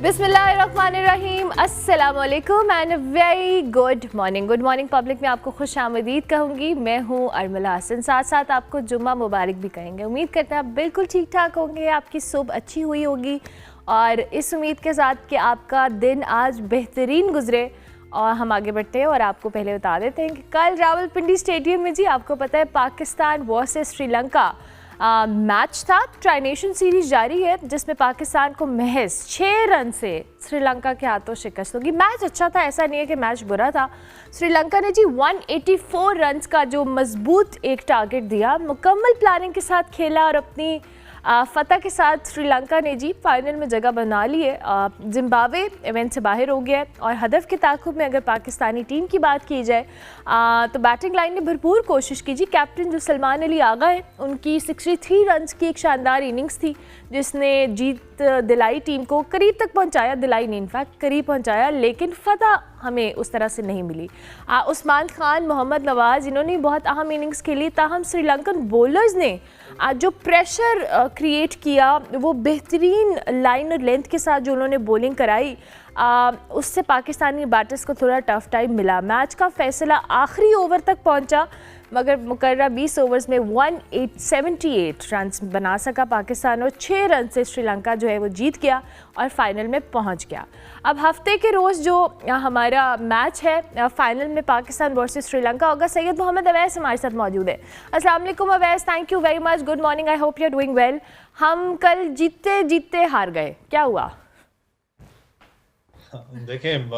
बिस्मिल्लाहिर्रहमानिर्रहीम, अस्सलाम वालेकुम and very good morning public में आपको खुश आमदीद कहूँगी। मैं हूँ अरमला हसन, साथ साथ आपको जुम्मा मुबारक भी कहेंगे। उम्मीद करते हैं आप बिल्कुल ठीक ठाक होंगे, आपकी सुबह अच्छी हुई होगी और इस उम्मीद के साथ कि आपका दिन आज बेहतरीन गुजरे। और हम आगे बढ़ते हैं और आपको पहले बता देते हैं कि कल रावलपिंडी स्टेडियम में जी आपको पता है पाकिस्तान वर्सेस श्रीलंका मैच था। ट्राई नेशन सीरीज जारी है जिसमें पाकिस्तान को महज 6 रन से श्रीलंका के हाथों शिकस्त होगी। मैच अच्छा था, ऐसा नहीं है कि मैच बुरा था। श्रीलंका ने जी 184 रन्स का जो मजबूत एक टारगेट दिया, मुकम्मल प्लानिंग के साथ खेला और अपनी फतह के साथ श्रीलंका ने जी फाइनल में जगह बना ली है। जिम्बाब्वे इवेंट से बाहर हो गया है और हदफ के ताक़ुब में अगर पाकिस्तानी टीम की बात की जाए तो बैटिंग लाइन ने भरपूर कोशिश की जी। कैप्टन जो सलमान अली आगा है, उनकी 63 रन्स की एक शानदार इनिंग्स थी जिसने जीत दिलाई, टीम को करीब तक पहुंचाया, दिलाई नहीं इनफैक्ट करीब पहुंचाया, लेकिन फतह हमें उस तरह से नहीं मिली। उस्मान खान, मोहम्मद नवाज़, इन्होंने बहुत अहम इनिंग्स खेली। ताहम श्रीलंकन बॉलर्स ने जो प्रेशर क्रिएट किया, वो बेहतरीन लाइन और लेंथ के साथ जो उन्होंने बॉलिंग कराई, उससे पाकिस्तानी बैटर्स को थोड़ा टफ टाइम मिला। मैच का फैसला आखिरी ओवर तक पहुंचा मगर मुकर्रर 20 ओवर्स में 178 रन बना सका पाकिस्तान और 6 रन से श्रीलंका जो है वो जीत गया और फाइनल में पहुंच गया। अब हफ्ते के रोज़ जो हमारा मैच है फाइनल में पाकिस्तान वर्सेस श्रीलंका होगा। सैयद मोहम्मद अवैस हमारे साथ मौजूद है। अस्सलाम वालेकुम Awais, thank you very much, good morning, I hope you are doing well. हम कल जीतते जीतते हार गए, क्या हुआ? देखें,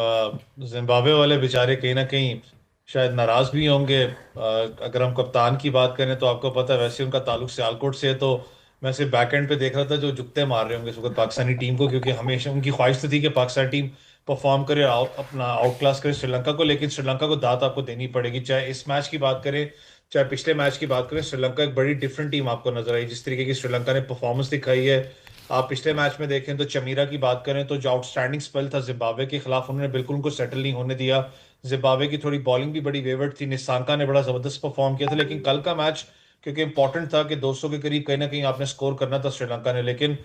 जिम्बाब्वे वाले बेचारे कहीं ना कहीं शायद नाराज भी होंगे। अगर हम कप्तान की बात करें तो आपको पता है वैसे उनका ताल्लुक सियालकोट से है, तो मैं सिर्फ बैक एंड पे देख रहा था जो जुगते मार रहे होंगे इस वक्त पाकिस्तानी टीम को, क्योंकि हमेशा उनकी ख्वाहिश तो थी कि पाकिस्तानी टीम परफॉर्म करे, अपना आउट क्लास करे श्रीलंका को, लेकिन श्रीलंका को दात आपको देनी पड़ेगी। चाहे इस मैच की बात करें चाहे पिछले मैच की बात करें, श्रीलंका एक बड़ी डिफरेंट टीम आपको नजर आई। जिस तरीके की श्रीलंका ने परफॉर्मेंस दिखाई है, आप पिछले मैच में देखें तो चमीरा की बात करें तो जो आउटस्टैंडिंग स्पेल था जिम्बाब्वे के खिलाफ, उन्होंने बिल्कुल उनको सेटल नहीं होने दिया। जिम्बाब्वे की थोड़ी बॉलिंग भी बड़ी वेवर्ड थी, निसांका ने बड़ा जबरदस्त परफॉर्म किया था, लेकिन कल का मैच क्योंकि इंपॉर्टेंट था कि 200 के करीब कहीं ना कहीं आपने स्कोर करना था श्रीलंका ने, लेकिन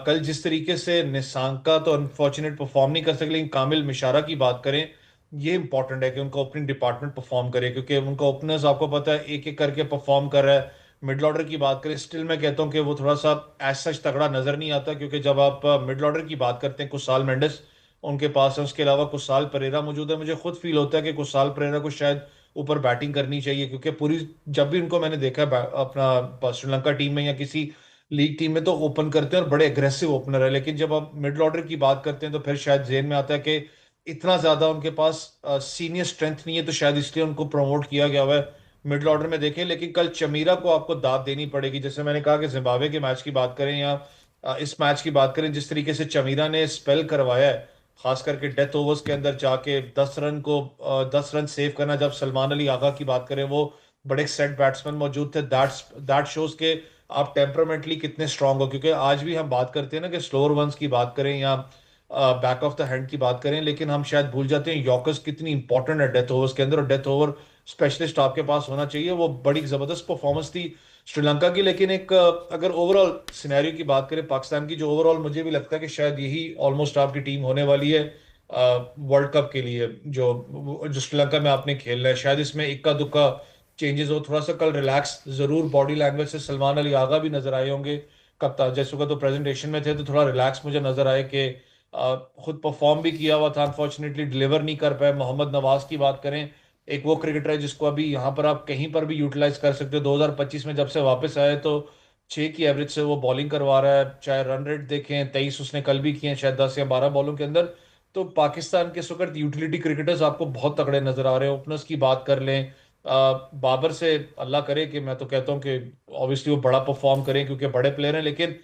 कल जिस तरीके से निसांका तो अनफॉर्चुनेट परफॉर्म नहीं कर सके, लेकिन कामिल मिशारा की बात करें, ये इंपॉर्टेंट है कि उनका ओपनिंग डिपार्टमेंट परफॉर्म करे, क्योंकि उनका ओपनर्स आपको पता है एक एक करके परफॉर्म कर रहा है। मिडल ऑर्डर की बात करें, स्टिल मैं कहता हूं कि वो थोड़ा सा एज सच तगड़ा नजर नहीं आता, क्योंकि जब आप मिडल ऑर्डर की बात करते हैं कुशाल मेंडिस उनके पास है, उसके अलावा कुशाल परेरा मौजूद है। मुझे खुद फील होता है कि कुशाल परेरा को शायद ऊपर बैटिंग करनी चाहिए, क्योंकि पूरी जब भी उनको मैंने देखा है अपना श्रीलंका टीम में या किसी लीग टीम में तो ओपन करते हैं और बड़े एग्रेसिव ओपनर है, लेकिन जब आप मिडल ऑर्डर की बात करते हैं तो फिर शायद जेन में आता है कि इतना ज्यादा उनके पास सीनियर स्ट्रेंथ नहीं है, तो शायद इसलिए उनको प्रमोट किया गया हुआ है मिडल ऑर्डर में देखें। लेकिन कल चमीरा को आपको दाद देनी पड़ेगी। जैसे मैंने कहा कि जिम्बाब्वे के मैच की बात करें या इस मैच की बात करें, जिस तरीके से चमीरा ने स्पेल करवाया है, खास करके डेथ ओवर्स के अंदर जाके 10 रन सेव करना। जब सलमान अली आगा की बात करें, वो बड़े सेट बैट्समैन मौजूद थे, दैट शोज के आप टेम्परामेंटली कितने स्ट्रांग हो, क्योंकि आज भी हम बात करते हैं ना कि स्लोअर वंस की बात करें या बैक ऑफ द हैंड की बात करें, लेकिन हम शायद भूल जाते हैं यॉर्कर्स कितनी इंपॉर्टेंट है डेथ ओवर्स के अंदर, और डेथ ओवर स्पेशलिस्ट आपके पास होना चाहिए। वो बड़ी जबरदस्त परफॉर्मेंस थी श्रीलंका की, लेकिन एक अगर ओवरऑल सिनेरियो की बात करें पाकिस्तान की, जो ओवरऑल मुझे भी लगता है कि शायद यही ऑलमोस्ट आपकी टीम होने वाली है वर्ल्ड कप के लिए, जो जो श्रीलंका में आपने खेलना है। शायद इसमें इक्का दुक्का चेंजेस हो, थोड़ा सा कल रिलैक्स जरूर बॉडी लैंग्वेज से सलमान अली आगा भी नजर आए होंगे कप्तान जैसो का, तो प्रेजेंटेशन में थे तो थोड़ा रिलैक्स मुझे नजर आए कि खुद परफॉर्म भी किया हुआ था, अनफॉर्चुनेटली डिलीवर नहीं कर पाए। मोहम्मद नवाज की बात करें, एक वो क्रिकेटर है जिसको अभी यहाँ पर आप कहीं पर भी यूटिलाइज कर सकते हो। 2025 में जब से वापस आए तो 6 की एवरेज से वो बॉलिंग करवा रहा है। चाहे रन रेट देखें 23 उसने कल भी किए हैं, शायद 10 या 12 बॉलों के अंदर। तो पाकिस्तान के इस वक्त यूटिलिटी क्रिकेटर्स आपको बहुत तगड़े नजर आ रहे हैं। ओपनर्स की बात कर लें, बाबर से अल्लाह करे कि मैं तो कहता हूँ कि ऑब्वियसली वो बड़ा परफॉर्म करें क्योंकि बड़े प्लेयर हैं, लेकिन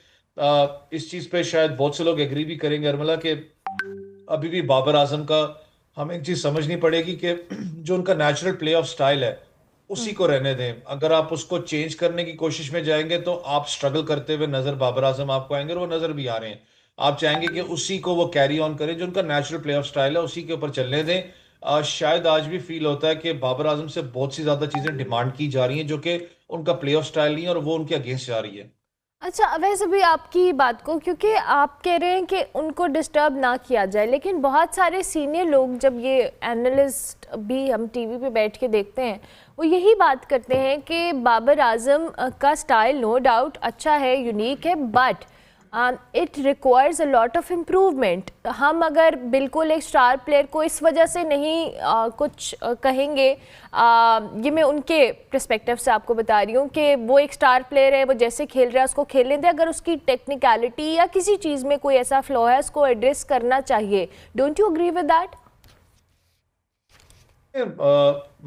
इस चीज पे शायद बहुत से लोग एग्री भी करेंगे अरमला के अभी भी बाबर आजम का हमें एक चीज समझनी पड़ेगी कि जो उनका नेचुरल प्ले ऑफ स्टाइल है उसी को रहने दें। अगर आप उसको चेंज करने की कोशिश में जाएंगे तो आप स्ट्रगल करते हुए नजर बाबर आजम आपको आएंगे, और वो नजर भी आ रहे हैं। आप चाहेंगे कि उसी को वो कैरी ऑन करें, जो उनका नेचुरल प्ले ऑफ स्टाइल है उसी के ऊपर चलने दें। शायद आज भी फील होता है कि बाबर आजम से बहुत सी ज्यादा चीजें डिमांड की जा रही हैं जो कि उनका प्ले ऑफ स्टाइल नहीं है और वो उनके अगेंस्ट जा रही है। अच्छा, वैसे भी आपकी बात को, क्योंकि आप कह रहे हैं कि उनको डिस्टर्ब ना किया जाए, लेकिन बहुत सारे सीनियर लोग, जब ये एनालिस्ट भी हम टीवी पे बैठ के देखते हैं, वो यही बात करते हैं कि बाबर आजम का स्टाइल नो डाउट अच्छा है, यूनिक है, but it requires a lot of improvement. हम अगर बिल्कुल एक स्टार प्लेयर को इस वजह से नहीं कुछ कहेंगे, ये मैं उनके पर्सपेक्टिव से आपको बता रही हूँ कि वो एक स्टार प्लेयर है, वो जैसे खेल रहा है उसको खेलने दें। अगर उसकी टेक्निकलिटी या किसी चीज़ में कोई ऐसा फ्लॉ है, उसको एड्रेस करना चाहिए। Don't you agree with that?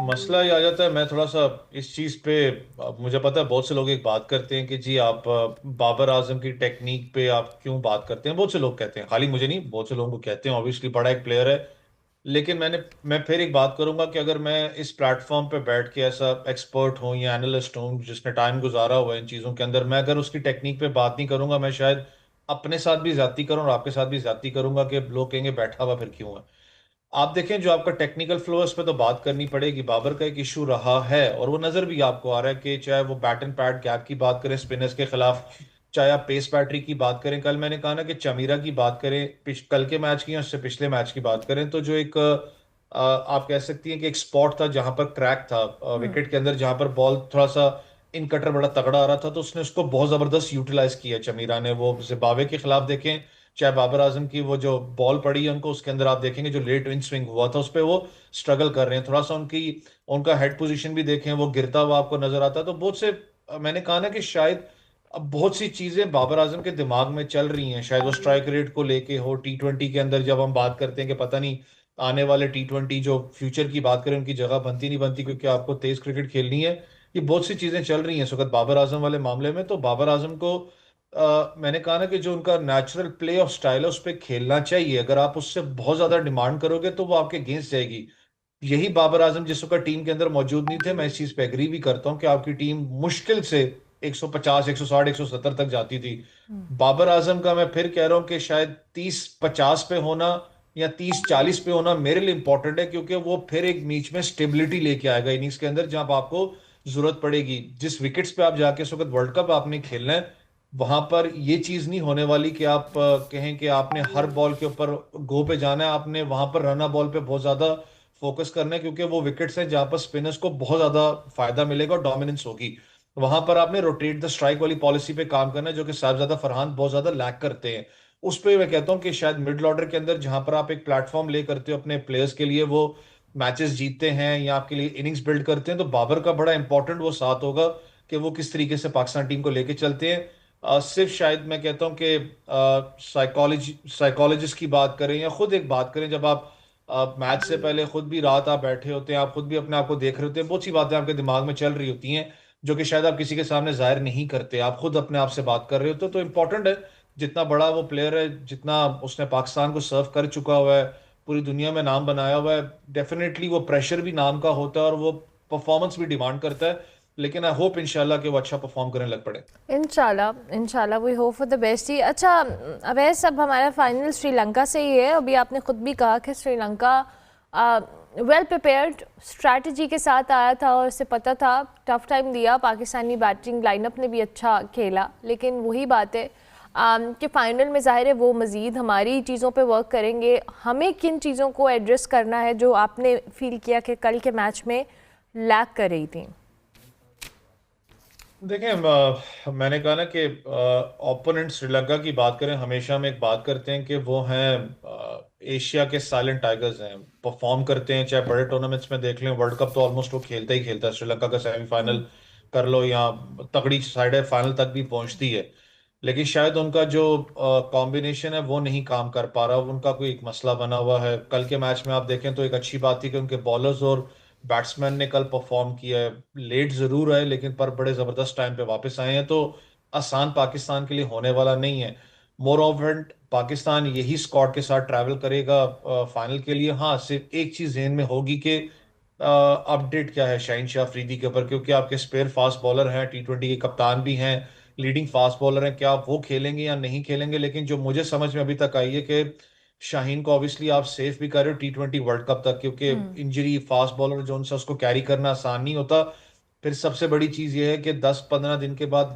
मसला ये आ जाता है, मैं थोड़ा सा इस चीज पे मुझे पता है बहुत से लोग एक बात करते हैं कि जी आप बाबर आजम की टेक्निक पे आप क्यों बात करते हैं। बहुत से लोग कहते हैं, खाली मुझे नहीं, बहुत से लोगों को कहते हैं, ऑब्वियसली बड़ा एक प्लेयर है। लेकिन मैं फिर एक बात करूंगा कि अगर मैं इस प्लेटफॉर्म पे बैठ के ऐसा एक्सपर्ट हूँ या एनालिस्ट हूँ जिसने टाइम गुजारा हुआ है इन चीज़ों के अंदर, मैं अगर उसकी टेक्निक पे बात नहीं करूंगा, मैं शायद अपने साथ भी ज्यादती करूँ और आपके साथ भी ज्यादती करूंगा कि लोग कहेंगे बैठा हुआ फिर क्यों है। आप देखें जो आपका टेक्निकल फ्लो है उस पर तो बात करनी पड़ेगी। बाबर का एक इशू रहा है और वो नजर भी आपको आ रहा है कि चाहे वो बैट एंड पैड गैप की बात करें स्पिनर्स के खिलाफ, चाहे आप पेस बैटरी की बात करें, कल मैंने कहा ना कि चमीरा की बात करें, कल के मैच की या उससे पिछले मैच की बात करें, तो जो एक आप कह सकती हैं कि एक स्पॉट था जहां पर क्रैक था विकेट के अंदर, जहां पर बॉल थोड़ा सा इन कटर बड़ा तगड़ा आ रहा था, तो उसने उसको बहुत जबरदस्त यूटिलाइज किया चमीरा ने। वो जिम्बाब्वे के खिलाफ देखें, चाहे बाबर आजम की वो जो बॉल पड़ी है उनको, उसके अंदर आप देखेंगे जो लेट इन स्विंग हुआ था उस पर वो स्ट्रगल कर रहे हैं थोड़ा सा। उनका हेड पोजीशन भी देखें, वो गिरता हुआ आपको नजर आता है। तो बहुत से मैंने कहा ना कि शायद अब बहुत सी चीजें बाबर आजम के दिमाग में चल रही हैं, शायद वो स्ट्राइक रेट को लेके हो, T20 के अंदर जब हम बात करते हैं कि पता नहीं आने वाले T20 जो फ्यूचर की बात करें उनकी जगह बनती नहीं बनती, क्योंकि आपको तेज क्रिकेट खेलनी है। ये बहुत सी चीजें चल रही हैं इस वक्त बाबर आजम वाले मामले में। तो बाबर आजम को मैंने कहा ना कि जो उनका नेचुरल प्ले ऑफ स्टाइल है उस पर खेलना चाहिए। अगर आप उससे बहुत ज्यादा डिमांड करोगे तो वो आपके अगेंस्ट जाएगी। यही बाबर आजम जिस वक्त टीम के अंदर मौजूद नहीं थे, मैं इस चीज पे एग्री भी करता हूँ कि आपकी टीम मुश्किल से 150 160 170 तक जाती थी। बाबर आजम का मैं फिर कह रहा हूँ कि शायद 30-50 पे होना या 30-40 पे होना मेरे लिए इंपॉर्टेंट है, क्योंकि वो फिर एक बीच में स्टेबिलिटी लेके आएगा इनिंग्स के अंदर, जहां आपको जरूरत पड़ेगी। जिस विकेट्स पे आप जाके इस वक्त वर्ल्ड कप आपने खेलना है, वहां पर ये चीज नहीं होने वाली कि आप कहें कि आपने हर बॉल के ऊपर गो पे जाना है। आपने वहां पर रना बॉल पे बहुत ज्यादा फोकस करना है, क्योंकि वो विकेट्स हैं जहां पर स्पिनर्स को बहुत ज्यादा फायदा मिलेगा और डोमिनेंस होगी। वहां पर आपने रोटेट द स्ट्राइक वाली पॉलिसी पे काम करना है, जो कि साहबजादा फरहान बहुत ज्यादा लैक करते हैं। उस पे मैं कहता हूँ कि शायद मिडिल ऑर्डर के अंदर जहां पर आप एक प्लेटफॉर्म ले करते हो अपने प्लेयर्स के लिए, वो मैचेस जीतते हैं या आपके लिए इनिंग्स बिल्ड करते हैं, तो बाबर का बड़ा इंपॉर्टेंट वो साथ होगा कि वो किस तरीके से पाकिस्तान टीम को लेके चलते हैं। सिर्फ शायद मैं कहता हूँ कि साइकोलॉजिस्ट की बात करें या खुद एक बात करें, जब आप मैच से पहले खुद भी रात आप बैठे होते हैं, आप खुद भी अपने आप को देख रहे होते हैं, बहुत सी बातें आपके दिमाग में चल रही होती हैं जो कि शायद आप किसी के सामने जाहिर नहीं करते, आप खुद अपने आप से बात कर रहे होते हो। तो इम्पोर्टेंट है, जितना बड़ा वो प्लेयर है, जितना उसने पाकिस्तान को सर्व कर चुका हुआ है, पूरी दुनिया में नाम बनाया हुआ है, डेफिनेटली वो प्रेशर भी नाम का होता है और वो परफॉर्मेंस भी डिमांड करता है। लेकिन आई होप इंशाल्लाह कि वो अच्छा परफॉर्म करने लग पड़े। इंशाल्लाह इंशाल्लाह, we hope for the best ही। अच्छा, अवैस, अब हमारा फाइनल श्रीलंका से ही है। अभी आपने खुद भी कहा कि श्रीलंका वेल प्रिपेयर्ड स्ट्रैटेजी के साथ आया था और इसे पता था टफ टाइम दिया। पाकिस्तानी बैटिंग लाइनअप ने भी अच्छा खेला, लेकिन वही बात है कि फ़ाइनल में ज़ाहिर है वो मज़ीद हमारी चीज़ों पे वर्क करेंगे। हमें किन चीज़ों को एड्रेस करना है जो आपने फील किया कि कल के मैच में लैक कर रही थी? देखें, मैंने कहा ना कि ओपोनेंट श्रीलंका की बात करें, हमेशा हम एक बात करते हैं कि वो हैं एशिया के साइलेंट टाइगर्स हैं, परफॉर्म करते हैं। चाहे बड़े टूर्नामेंट्स में देख लें, वर्ल्ड कप तो ऑलमोस्ट वो खेलता ही खेलता है। श्रीलंका का सेमीफाइनल कर लो या तगड़ी साइड है फाइनल तक भी पहुंचती है। लेकिन शायद उनका जो कॉम्बिनेशन है वो नहीं काम कर पा रहा, उनका कोई एक मसला बना हुआ है। कल के मैच में आप देखें तो एक अच्छी बात थी कि उनके बॉलर्स और बैट्समैन ने कल परफॉर्म किया है। लेट जरूर आए लेकिन पर बड़े जबरदस्त टाइम पे वापस आए हैं, तो आसान पाकिस्तान के लिए होने वाला नहीं है। मोर ओवर पाकिस्तान यही स्क्वाड के साथ ट्रैवल करेगा फाइनल के लिए। हाँ, सिर्फ एक चीज ध्यान में होगी कि अपडेट क्या है शाहीन शाह अफरीदी के ऊपर, क्योंकि आपके स्पेयर फास्ट बॉलर हैं, T20 के कप्तान भी हैं, लीडिंग फास्ट बॉलर हैं, क्या वो खेलेंगे या नहीं खेलेंगे। लेकिन जो मुझे समझ में अभी तक आई है कि शाहीन को ऑब्वियसली आप सेफ भी कर रहे हो T20 वर्ल्ड कप तक, क्योंकि इंजरी फास्ट बॉलर जो उनसे उसको कैरी करना आसान नहीं होता। फिर सबसे बड़ी चीज ये है कि 10-15 दिन के बाद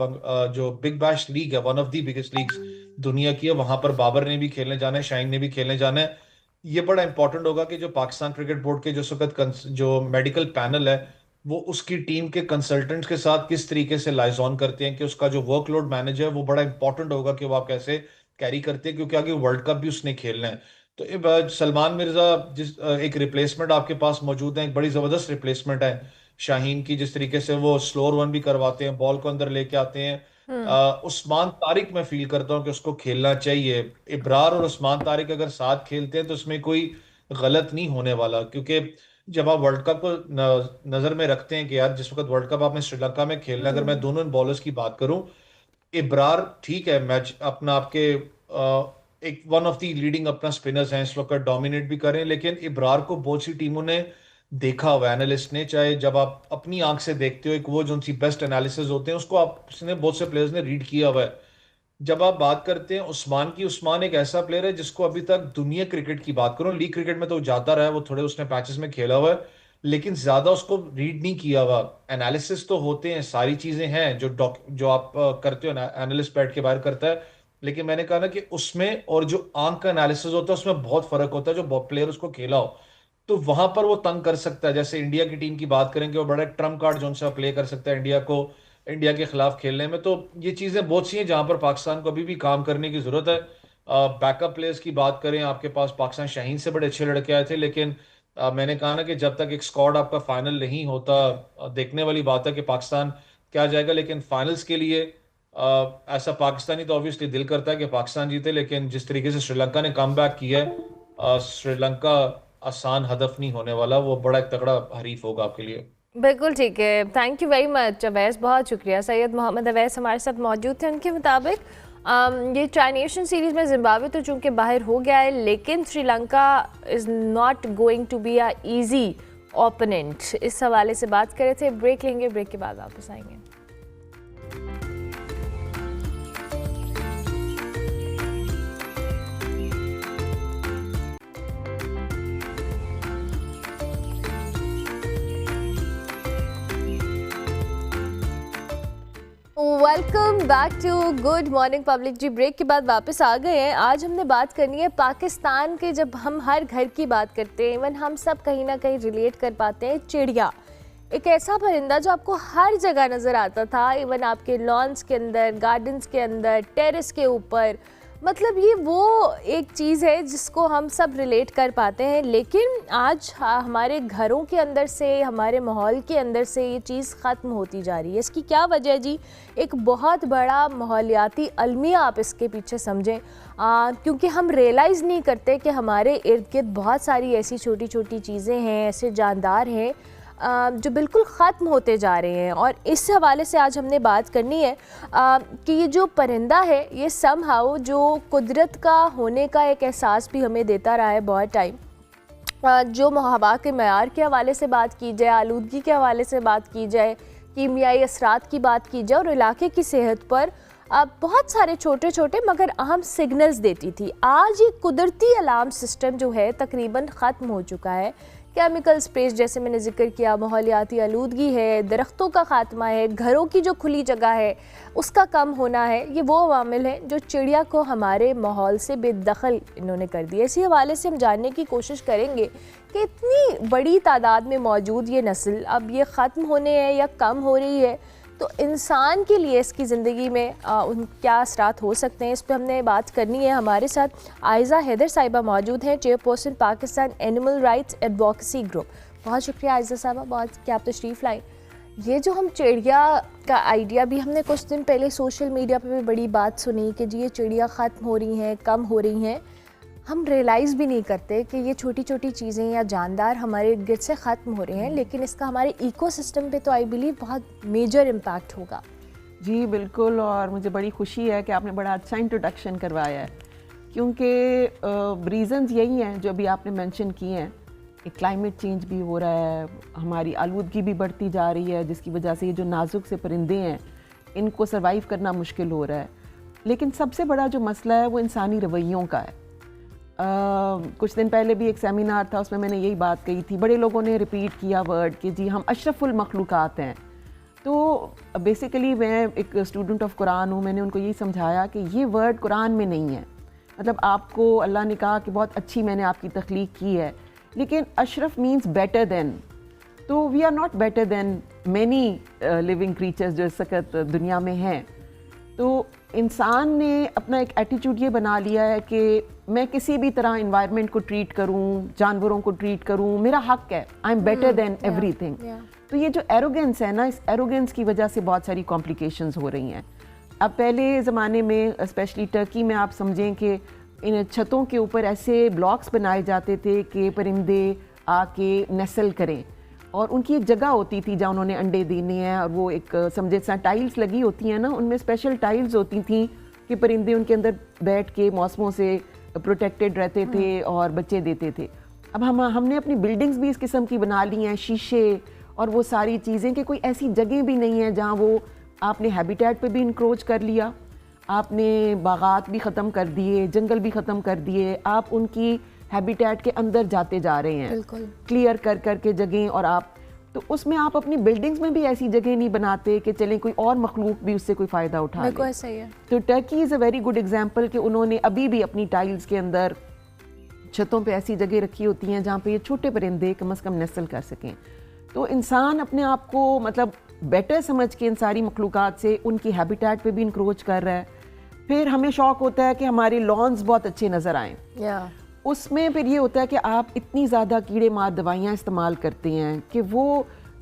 जो बिग बैश लीग है, one of the biggest leagues दुनिया की है, वहां पर बाबर ने भी खेलने जाना है, शाहीन ने भी खेलने जाना है। ये बड़ा इंपॉर्टेंट होगा कि जो पाकिस्तान क्रिकेट बोर्ड के जो वक्त जो मेडिकल पैनल है वो उसकी टीम के कंसल्टेंट्स के साथ किस तरीके से लाइजॉन करते हैं, कि उसका जो वर्कलोड मैनेज है वो बड़ा इंपॉर्टेंट होगा कि वो आप कैसे कैरी करते हैं, क्योंकि आगे वर्ल्ड कप भी उसने खेलना है। तो सलमान मिर्जा एक रिप्लेसमेंट आपके पास मौजूद है, एक बड़ी जबरदस्त रिप्लेसमेंट है शाहीन की। जिस तरीके से वो स्लोअर वन भी करवाते हैं, बॉल को अंदर लेके आते हैं। हम्म। उस्मान तारिक मैं फील करता हूँ कि उसको खेलना चाहिए। इब्रार और उस्मान तारिक अगर साथ खेलते हैं तो इसमें कोई गलत नहीं होने वाला, क्योंकि जब आप वर्ल्ड कप को नजर में रखते हैं कि यार जिस वक्त वर्ल्ड कप आपने श्रीलंका में खेलना है, अगर मैं हम्म। दोनों बॉलर्स की बात करूं, इब्रार ठीक है मैच अपना आपके एक वन ऑफ द लीडिंग अपना स्पिनर्स हैं इस वक्त, डोमिनेट भी करें, लेकिन इब्रार को बहुत सी टीमों ने देखा हुआ, एनालिस्ट ने, चाहे जब आप अपनी आंख से देखते हो, एक वो जो सी बेस्ट एनालिसिस होते हैं उसको आपने बहुत से प्लेयर्स ने रीड किया हुआ है। जब आप बात करते हैं उस्मान की, उस्मान एक ऐसा प्लेयर है जिसको अभी तक दुनिया क्रिकेट की बात करूं, लीग क्रिकेट में तो जाता रहा है, वो थोड़े उसने पैचेस में खेला हुआ है, लेकिन ज्यादा उसको रीड नहीं किया हुआ। एनालिसिस तो होते हैं, सारी चीजें हैं जो आप करते हो ना, एनालिस्ट बैठ के बाहर करता है, लेकिन मैंने कहा ना कि उसमें और जो आंख का एनालिसिस होता है उसमें बहुत फर्क होता है, जो प्लेयर उसको खेला हो तो वहां पर वो तंग कर सकता है। जैसे इंडिया की टीम की बात करेंगे, वो बड़ा ट्रम्प कार्ड जो सा प्ले कर सकता है इंडिया के खिलाफ खेलने में। तो ये चीजें बहुत सी हैं जहां पर पाकिस्तान को अभी भी काम करने की जरूरत है। बैकअप प्लेयर्स की बात करें, आपके पास पाकिस्तान शाहीन से बड़े अच्छे लड़के आए थे, लेकिन मैंने कहा ना कि जब तक एक स्क्वाड आपका फाइनल नहीं होता, देखने वाली बात है कि पाकिस्तान क्या जाएगा। लेकिन फाइनल्स के लिए ऐसा पाकिस्तानी तो ऑब्वियसली दिल करता है कि पाकिस्तान जीते, लेकिन जिस तरीके से श्रीलंका ने कम बैक किया है, श्रीलंका आसान हदफ नहीं होने वाला, वो बड़ा एक तगड़ा हरीफ होगा आपके लिए। बिल्कुल ठीक है, thank you very much Awais, बहुत शुक्रिया। सैयद मोहम्मद अवैस हमारे साथ मौजूद थे। उनके मुताबिक ये ट्राई नेशन सीरीज़ में जिम्बाब्वे तो चूंकि बाहर हो गया है, लेकिन Sri Lanka is not going to be a easy opponent. इस हवाले से बात कर रहे थे। ब्रेक लेंगे, ब्रेक के बाद वापस आएंगे। Welcome back to good morning public. जी ब्रेक के बाद वापस आ गए हैं। आज हमने बात करनी है पाकिस्तान के। जब हम हर घर की बात करते हैं, इवन हम सब कहीं ना कहीं रिलेट कर पाते हैं, चिड़िया एक ऐसा परिंदा जो आपको हर जगह नज़र आता था, इवन आपके लॉन्स के अंदर, गार्डन्स के अंदर, टेरेस के ऊपर। मतलब ये वो एक चीज़ है जिसको हम सब रिलेट कर पाते हैं, लेकिन आज हमारे घरों के अंदर से, हमारे माहौल के अंदर से ये चीज़ ख़त्म होती जा रही है। इसकी क्या वजह है जी? एक बहुत बड़ा माहौलियाती अलमिया आप इसके पीछे समझें, क्योंकि हम रियलाइज़ नहीं करते कि हमारे इर्द गिर्द बहुत सारी ऐसी छोटी छोटी चीज़ें हैं, ऐसे जानदार हैं जो बिल्कुल ख़त्म होते जा रहे हैं। और इस हवाले से आज हमने बात करनी है कि ये जो परिंदा है, ये समहाउ जो कुदरत का होने का एक एहसास भी हमें देता रहा है बहुत टाइम। जो हवा के मयार के हवाले से बात की जाए, आलूदगी के हवाले से बात की जाए, कीमियाई असरात की बात की जाए, और इलाके की सेहत पर बहुत सारे छोटे छोटे मगर अहम सिग्नल्स देती थी। आज ये कुदरती अलार्म सिस्टम जो है तकरीबन ख़त्म हो चुका है। केमिकल स्प्रेस जैसे मैंने जिक्र किया, माहौलियाती आलूदगी है, दरख्तों का ख़ात्मा है, घरों की जो खुली जगह है उसका कम होना है, ये वो अवामिल हैं जो चिड़िया को हमारे माहौल से बेदखल इन्होंने कर दिया। इसी हवाले से हम जानने की कोशिश करेंगे कि इतनी बड़ी तादाद में मौजूद ये नस्ल अब ये ख़त्म होने है या कम हो रही है, तो इंसान के लिए इसकी ज़िंदगी में उन क्या असरात हो सकते हैं, इस पर हमने बात करनी है। हमारे साथ आयज़ा हैदर साहिबा मौजूद हैं, chairperson Pakistan animal rights advocacy group. बहुत शुक्रिया आयज़ा साहिबा, बहुत कि आप तशरीफ़ लाई। ये जो हम चिड़िया का आइडिया भी, हमने कुछ दिन पहले सोशल मीडिया पर भी बड़ी बात सुनी कि जी ये चिड़िया ख़त्म हो रही हैं, कम हो रही हैं। हम रियलाइज़ भी नहीं करते कि ये छोटी छोटी चीज़ें या जानदार हमारे इर्द गिर्द से ख़त्म हो रहे हैं, लेकिन इसका हमारे इकोसिस्टम पे तो आई बिलीव बहुत मेजर इम्पैक्ट होगा। जी बिल्कुल, और मुझे बड़ी खुशी है कि आपने बड़ा अच्छा इंट्रोडक्शन करवाया है, क्योंकि रीज़न्स यही हैं जो अभी आपने मेंशन किए हैं। एक क्लाइमेट चेंज भी हो रहा है, हमारी आलूदगी भी बढ़ती जा रही है, जिसकी वजह से ये जो नाजुक से परिंदे हैं इनको सर्वाइव करना मुश्किल हो रहा है। लेकिन सबसे बड़ा जो मसला है वो इंसानी रवैयों का है। कुछ दिन पहले भी एक सेमिनार था, उसमें मैंने यही बात कही थी, बड़े लोगों ने रिपीट किया वर्ड कि जी हम अशरफुल मखलूक़ात हैं, तो बेसिकली मैं एक स्टूडेंट ऑफ कुरान हूँ, मैंने उनको यही समझाया कि ये वर्ड कुरान में नहीं है। मतलब आपको अल्लाह ने कहा कि बहुत अच्छी मैंने आपकी तख्लीक की है, लेकिन अशरफ मीन्स बेटर देन। तो we are not better than many living creatures जो इस वक्त दुनिया में हैं। तो इंसान ने अपना एक एटीट्यूड ये बना लिया है कि मैं किसी भी तरह इन्वायरमेंट को ट्रीट करूं, जानवरों को ट्रीट करूं, मेरा हक है, I am better than everything. तो ये जो एरोगेंस है ना, इस एरोगेंस की वजह से बहुत सारी कॉम्प्लिकेशंस हो रही हैं। अब पहले ज़माने में स्पेशली टर्की में आप समझें कि इन छतों के ऊपर ऐसे ब्लॉक्स बनाए जाते थे कि परिंदे आके नस्ल करें, और उनकी एक जगह होती थी जहाँ उन्होंने अंडे देने हैं, और वो एक समझे सा टाइल्स लगी होती हैं ना, उनमें स्पेशल टाइल्स होती थी कि परिंदे उनके अंदर बैठ के मौसमों से प्रोटेक्टेड रहते थे और बच्चे देते थे। अब हमने अपनी बिल्डिंग्स भी इस किस्म की बना ली हैं, शीशे और वो सारी चीज़ें, कि कोई ऐसी जगह भी नहीं है जहाँ वो आपने हैबिटेट पे भी इंक्रोच कर लिया, आपने बागात भी ख़त्म कर दिए, जंगल भी ख़त्म कर दिए, आप उनकी हैबिटेट के अंदर जाते जा रहे हैं क्लियर कर करके जगह, और आप तो उसमें आप अपनी बिल्डिंग्स में भी ऐसी जगह नहीं बनाते कि चलें कोई और मखलूक भी उससे कोई फ़ायदा उठा ले। ऐसा ही है। तो Turkey is a very good example कि उन्होंने अभी भी अपनी टाइल्स के अंदर छतों पे ऐसी जगह रखी होती हैं जहाँ पे ये छोटे परिंदे कम से कम नस्ल कर सकें। तो इंसान अपने आप को मतलब बेटर समझ के इन सारी मखलूक़ात से उनकी हैबिटेट पे भी इंक्रोच कर रहा है। फिर हमें शौक़ होता है कि हमारे लॉन्स बहुत अच्छे नज़र आएँ, उसमें फिर ये होता है कि आप इतनी ज़्यादा कीड़े मार दवाइयाँ इस्तेमाल करते हैं कि वो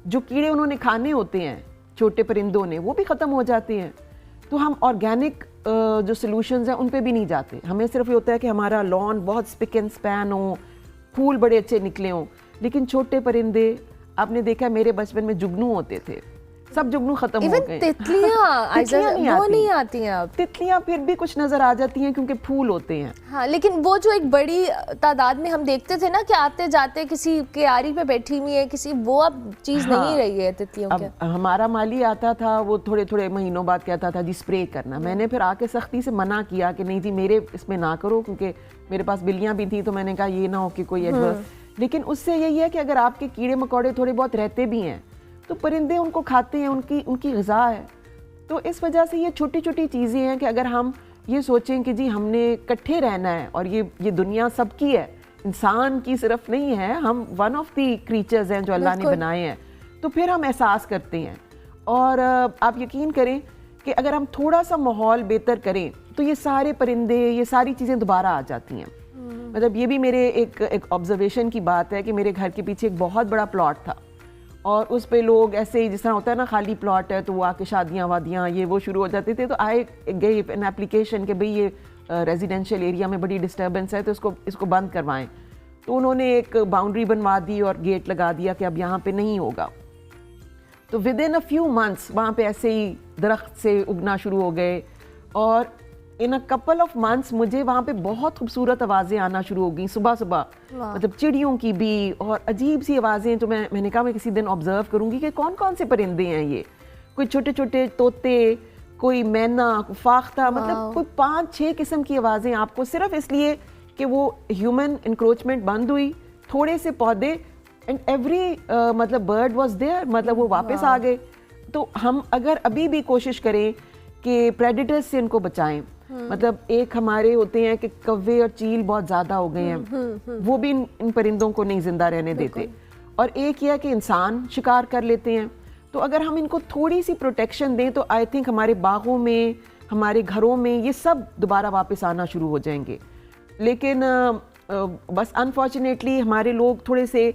जो कीड़े उन्होंने खाने होते हैं छोटे परिंदों ने, वो भी ख़त्म हो जाते हैं। तो हम ऑर्गेनिक जो सॉल्यूशंस हैं उन पे भी नहीं जाते। हमें सिर्फ ये होता है कि हमारा लॉन बहुत स्पिक एंड स्पैन हो, फूल बड़े अच्छे निकले हों, लेकिन छोटे परिंदे, आपने देखा मेरे बचपन में जुगनू होते थे, सब जुगनू खत्म हो गए। तितलियां नहीं आती हैं अब। तितलियां फिर भी कुछ नजर आ जाती हैं क्योंकि फूल होते हैं। हाँ, लेकिन वो जो एक बड़ी तादाद में हम देखते थे ना कि आते जाते किसी के आरी पे बैठी हुई है किसी, वो अब चीज नहीं रही है तितलियों के। हमारा माली आता था, वो थोड़े थोड़े महीनों बाद कहता था जी स्प्रे करना। मैंने फिर आके सख्ती से मना किया कि नहीं जी मेरे इसमें ना करो, क्योंकि मेरे पास बिल्लियां भी थी, तो मैंने कहा ये ना हो कि कोई एडवर्स। लेकिन उससे यही है कि अगर आपके कीड़े मकोड़े थोड़े बहुत रहते भी हैं तो परिंदे उनको खाते हैं, उनकी ग़िज़ा है। तो इस वजह से ये छोटी छोटी चीज़ें हैं कि अगर हम ये सोचें कि जी हमने इकट्ठे रहना है और ये दुनिया सबकी है, इंसान की सिर्फ नहीं है, हम वन ऑफ द क्रीचर्स हैं जो अल्लाह ने बनाए हैं, तो फिर हम एहसास करते हैं। और आप यकीन करें कि अगर हम थोड़ा सा माहौल बेहतर करें तो ये सारे परिंदे, ये सारी चीज़ें दोबारा आ जाती हैं। मतलब ये भी मेरे एक ऑब्जर्वेशन की बात है कि मेरे घर के पीछे एक बहुत बड़ा प्लॉट था, और उस पे लोग ऐसे ही जिस तरह होता है ना खाली प्लॉट है तो वो आके शादियाँ वादियाँ ये वो शुरू हो जाते थे। तो आए गए एन एप्लीकेशन कि भाई ये रेजिडेंशियल एरिया में बड़ी डिस्टर्बेंस है तो इसको बंद करवाएं। तो उन्होंने एक बाउंड्री बनवा दी और गेट लगा दिया कि अब यहाँ पे नहीं होगा। तो with in a few months वहाँ पे ऐसे ही दरख्त से उगना शुरू हो गए, और इन अ कपल ऑफ मंथ्स मुझे वहाँ पे बहुत खूबसूरत आवाज़ें आना शुरू हो गई सुबह सुबह, मतलब चिड़ियों की भी, और अजीब सी आवाज़ें। तो मैंने कहा मैं किसी दिन ऑब्जर्व करूँगी कि कौन कौन से परिंदे हैं ये, कोई छोटे छोटे तोते, कोई मैना, फाख्ता, मतलब कोई 5-6 किस्म की आवाज़ें आपको, सिर्फ इसलिए कि वो ह्यूमन इंक्रोचमेंट बंद हुई, थोड़े से पौधे, एंड एवरी मतलब बर्ड वॉज देयर, मतलब वो वापस आ गए। तो हम अगर अभी भी कोशिश करें कि प्रेडेटर्स से इनको बचाएं, मतलब एक हमारे होते हैं कि कौवे और चील बहुत ज़्यादा हो गए हैं, वो भी इन परिंदों को नहीं जिंदा रहने देते, और एक यह कि इंसान शिकार कर लेते हैं। तो अगर हम इनको थोड़ी सी प्रोटेक्शन दें तो आई थिंक हमारे बागों में, हमारे घरों में ये सब दोबारा वापस आना शुरू हो जाएंगे। लेकिन बस अनफॉर्चुनेटली हमारे लोग थोड़े से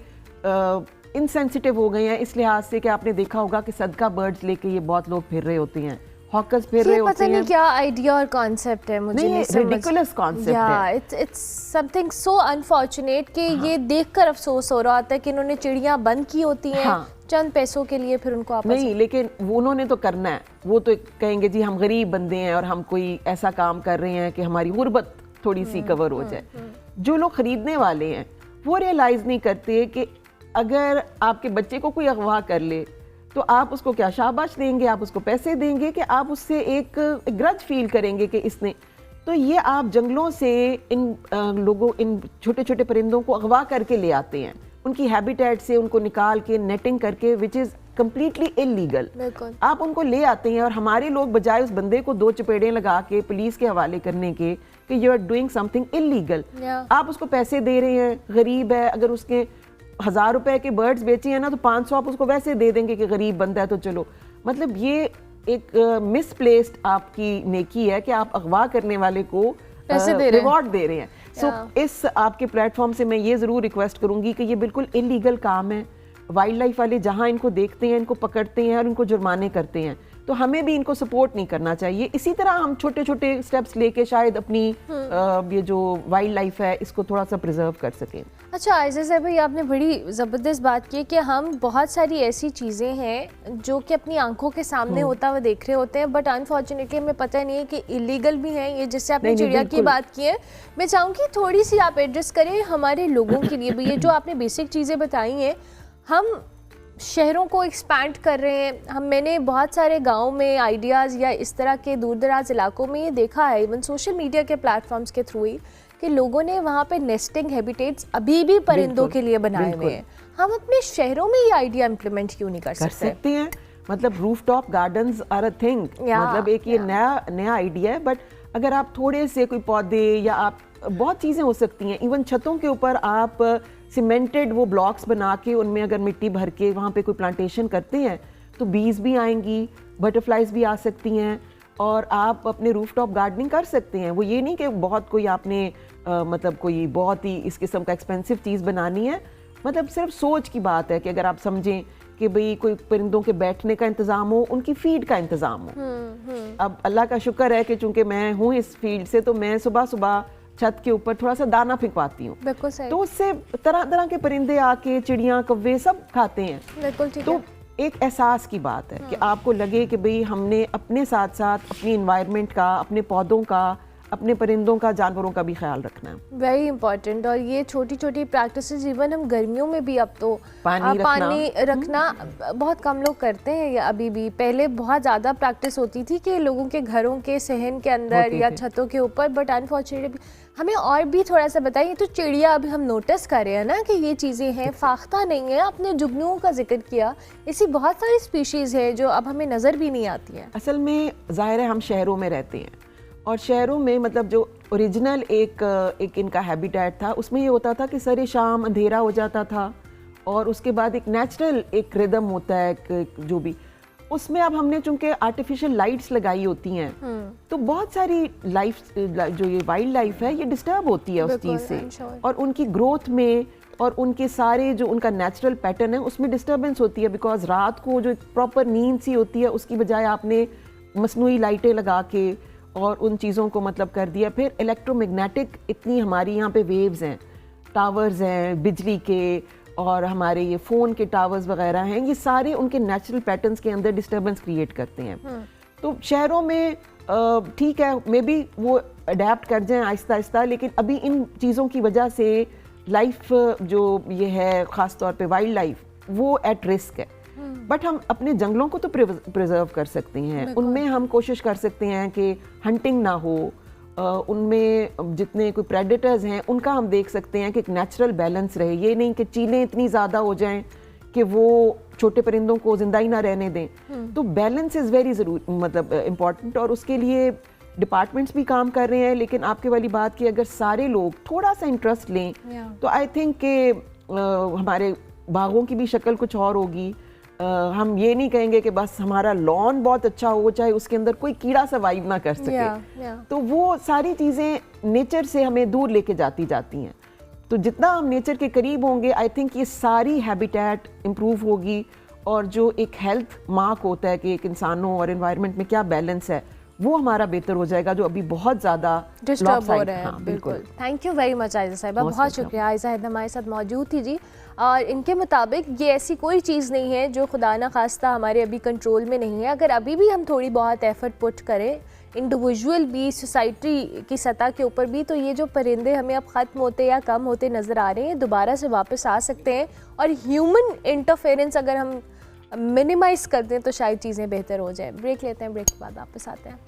इनसेंसिटिव हो गए हैं इस लिहाज से कि आपने देखा होगा कि सदका बर्ड्स लेके ये बहुत लोग फिर रहे होते हैं, हॉकर्स फिर रहे होते हैं। पता नहीं क्या आइडिया और कॉन्सेप्ट है, मुझे नहीं समझ। रिडिकुलस कॉन्सेप्ट है। इट्स समथिंग सो अनफॉर्चुनेट कि ये देखकर अफसोस हो रहा था कि इन्होंने चिड़ियां बंद की होती हैं चंद पैसों के लिए, फिर उनको आपस नहीं, लेकिन उन्होंने तो करना है। वो तो कहेंगे जी हम गरीब बंदे हैं और हम कोई ऐसा काम कर रहे हैं कि हमारी गुर्बत थोड़ी सी कवर हो जाए। जो लोग खरीदने वाले हैं वो रियलाइज नहीं करते कि अगर आपके बच्चे को कोई अगवा कर ले तो आप उसको क्या शाबाश देंगे, आप उसको पैसे देंगे कि आप उससे एक ग्रज फील करेंगे कि इसने। तो ये आप जंगलों से इन छोटे छोटे परिंदों को अगवा करके ले आते हैं, उनकी हैबिटेट से उनको निकाल के नेटिंग करके, विच इज़ कंप्लीटली इलीगल। बिल्कुल। आप उनको ले आते हैं और हमारे लोग बजाय उस बंदे को 2 चपेड़े लगा के पुलिस के हवाले करने के कि you are doing something illegal, आप उसको पैसे दे रहे हैं, गरीब है, अगर उसके 1000 रुपए के बर्ड्स बेचे हैं ना तो 500 आप उसको वैसे दे देंगे कि गरीब बंदा है तो चलो। मतलब ये एक मिसप्लेस्ड आपकी नेकी है कि आप अगवा करने वाले को रिवॉर्ड दे रहे हैं। सो इस आपके प्लेटफॉर्म से मैं ये जरूर रिक्वेस्ट करूंगी कि ये बिल्कुल इलीगल काम है। वाइल्ड लाइफ वाले जहां इनको देखते हैं, इनको पकड़ते हैं और इनको जुर्माने करते हैं, तो हमें भी इनको सपोर्ट नहीं करना चाहिए। इसी तरह हम छोटे छोटे स्टेप्स लेके शायद अपनी ये जो वाइल्ड लाइफ है इसको थोड़ा सा प्रिजर्व कर सकें। अच्छा आयशा साहब भाई, आपने बड़ी ज़बरदस्त बात की कि हम बहुत सारी ऐसी चीज़ें हैं जो कि अपनी आंखों के सामने होता हुआ देख रहे होते हैं, बट अनफॉर्चुनेटली हमें पता नहीं है कि इलीगल भी हैं ये। जिससे आपने चिड़िया की बात की है, मैं चाहूँगी थोड़ी सी आप एड्रेस करें हमारे लोगों के लिए भी। ये जो आपने बेसिक चीज़ें बताई हैं, हम शहरों को एक्सपैंड कर रहे हैं, मैंने बहुत सारे गाँव में आइडियाज़ या इस तरह के दूर दराज इलाकों में ये देखा है, इवन सोशल मीडिया के प्लेटफॉर्म्स के थ्रू ही, कि लोगों ने वहाँ पे नेस्टिंग हैबिटेट्स अभी भी परिंदों के लिए बनाए हुए हैं। हम अपने शहरों में ये आइडिया इम्प्लीमेंट क्यों नहीं कर सकते हैं? मतलब rooftop gardens are a thing, मतलब एक ये नया आइडिया है, बट अगर आप थोड़े से कोई पौधे या आप बहुत चीज़ें हो सकती हैं। इवन छतों के ऊपर आप सीमेंटेड वो ब्लॉक्स बना के उनमें अगर मिट्टी भर के वहाँ पे कोई प्लांटेशन करते हैं तो बीज भी आएंगी, बटरफ्लाइज भी आ सकती हैं और आप अपने रूफटॉप गार्डनिंग कर सकते हैं। वो ये नहीं कि बहुत कोई आपने मतलब कोई बहुत ही इस किस्म का एक्सपेंसिव चीज़ बनानी है, मतलब सिर्फ सोच की बात है कि अगर आप समझें कि भाई कोई परिंदों के बैठने का इंतज़ाम हो, उनकी फीड का इंतज़ाम हो। अब अल्लाह का शुक्र है कि चूंकि मैं हूँ इस फील्ड से, तो मैं सुबह सुबह छत के ऊपर थोड़ा सा दाना फेंकवाती हूँ, तो उससे तरह तरह के परिंदे आके, चिड़ियाँ, कौवे सब खाते हैं। बिल्कुल ठीक तो है। एक एहसास की बात है कि आपको लगे कि भाई हमने अपने साथ साथ अपनी इन्वायरमेंट का, अपने पौधों का, अपने परिंदों का, जानवरों का भी ख्याल रखना है। Very important. और ये छोटी छोटी प्रैक्टिसेस इवन हम गर्मियों में भी अब तो पानी रखना बहुत कम लोग करते हैं या अभी भी। पहले बहुत ज़्यादा प्रैक्टिस होती थी कि लोगों के घरों के सहन के अंदर या छतों के ऊपर, बट अनफॉर्चुनेटली हमें और भी थोड़ा सा बताइए। तो चिड़िया अभी हम नोटिस कर रहे हैं ना कि ये चीज़ें हैं, फाख्ता नहीं है, आपने जुगनुओं का जिक्र किया, ऐसी बहुत सारी स्पीशीज़ है जो अब हमें नज़र भी नहीं आती हैं। असल में ज़ाहिर है हम शहरों में रहते हैं और शहरों में मतलब जो ओरिजिनल एक इनका हैबिटेट था उसमें ये होता था कि सरे शाम अंधेरा हो जाता था और उसके बाद एक नेचुरल एक रिदम होता है जो भी उसमें। अब हमने चूंकि आर्टिफिशियल लाइट्स लगाई होती हैं तो बहुत सारी लाइफ जो ये वाइल्ड लाइफ है ये डिस्टर्ब होती है उस चीज़ से, और उनकी ग्रोथ में और उनके सारे जो उनका नेचुरल पैटर्न है उसमें डिस्टर्बेंस होती है। बिकॉज रात को जो प्रॉपर नींद सी होती है उसकी बजाय आपने मसनूई लाइटें लगा के और उन चीज़ों को मतलब कर दिया। फिर इलेक्ट्रोमैग्नेटिक इतनी हमारी यहाँ पे वेव्स हैं, टावर्स हैं बिजली के, और हमारे ये फ़ोन के टावर्स वगैरह हैं, ये सारे उनके नेचुरल पैटर्न्स के अंदर डिस्टर्बेंस क्रिएट करते हैं। तो शहरों में ठीक है मे बी वो अडेप्ट कर जाएं आहिस्ता आहिस्ता, लेकिन अभी इन चीज़ों की वजह से लाइफ जो ये है ख़ास तौर पे वाइल्ड लाइफ वो एट रिस्क है। बट हम अपने जंगलों को तो प्रिजर्व कर सकते हैं, उनमें हम कोशिश कर सकते हैं कि हंटिंग ना हो, उनमें जितने कोई प्रेडेटर्स हैं उनका हम देख सकते हैं कि एक नेचुरल बैलेंस रहे। ये नहीं कि चीलें इतनी ज़्यादा हो जाएं कि वो छोटे परिंदों को जिंदा ही ना रहने दें। तो बैलेंस इज़ वेरी ज़रूरी, मतलब इम्पॉर्टेंट, और उसके लिए डिपार्टमेंट्स भी काम कर रहे हैं। लेकिन आपके वाली बात कि अगर सारे लोग थोड़ा सा इंटरेस्ट लें तो आई थिंक कि हमारे बागों की भी शक्ल कुछ और होगी। हम ये नहीं कहेंगे कि बस हमारा लॉन बहुत अच्छा हो, चाहे उसके अंदर कोई कीड़ा सर्वाइव ना कर सके। तो वो सारी चीज़ें नेचर से हमें दूर लेके जाती हैं। तो जितना हम नेचर के करीब होंगे आई थिंक ये सारी हैबिटेट इम्प्रूव होगी, और जो एक हेल्थ मार्क होता है कि एक इंसानों और एनवायरनमेंट में क्या बैलेंस है वो हमारा बेहतर हो जाएगा, जो अभी बहुत ज़्यादा डिस्टर्ब हो रहा है। हाँ, बिल्कुल। Thank you very much Ayesha साहिबा, बहुत शुक्रिया। आयशा हमारे साथ मौजूद थी जी, और इनके मुताबिक ये ऐसी कोई चीज़ नहीं है जो खुदा न खास्ता हमारे अभी कंट्रोल में नहीं है। अगर अभी भी हम थोड़ी बहुत एफर्ट पुट करें इंडिविजुअल भी, सोसाइटी की सतह के ऊपर भी, तो ये जो परिंदे हमें अब ख़त्म होते या कम होते नज़र आ रहे हैं दोबारा से वापस आ सकते हैं। और ह्यूमन इंटरफेरेंस अगर हम मिनिमाइज़ कर दें तो शायद चीज़ें बेहतर हो जाए। ब्रेक लेते हैं, ब्रेक के बाद वापस आते हैं।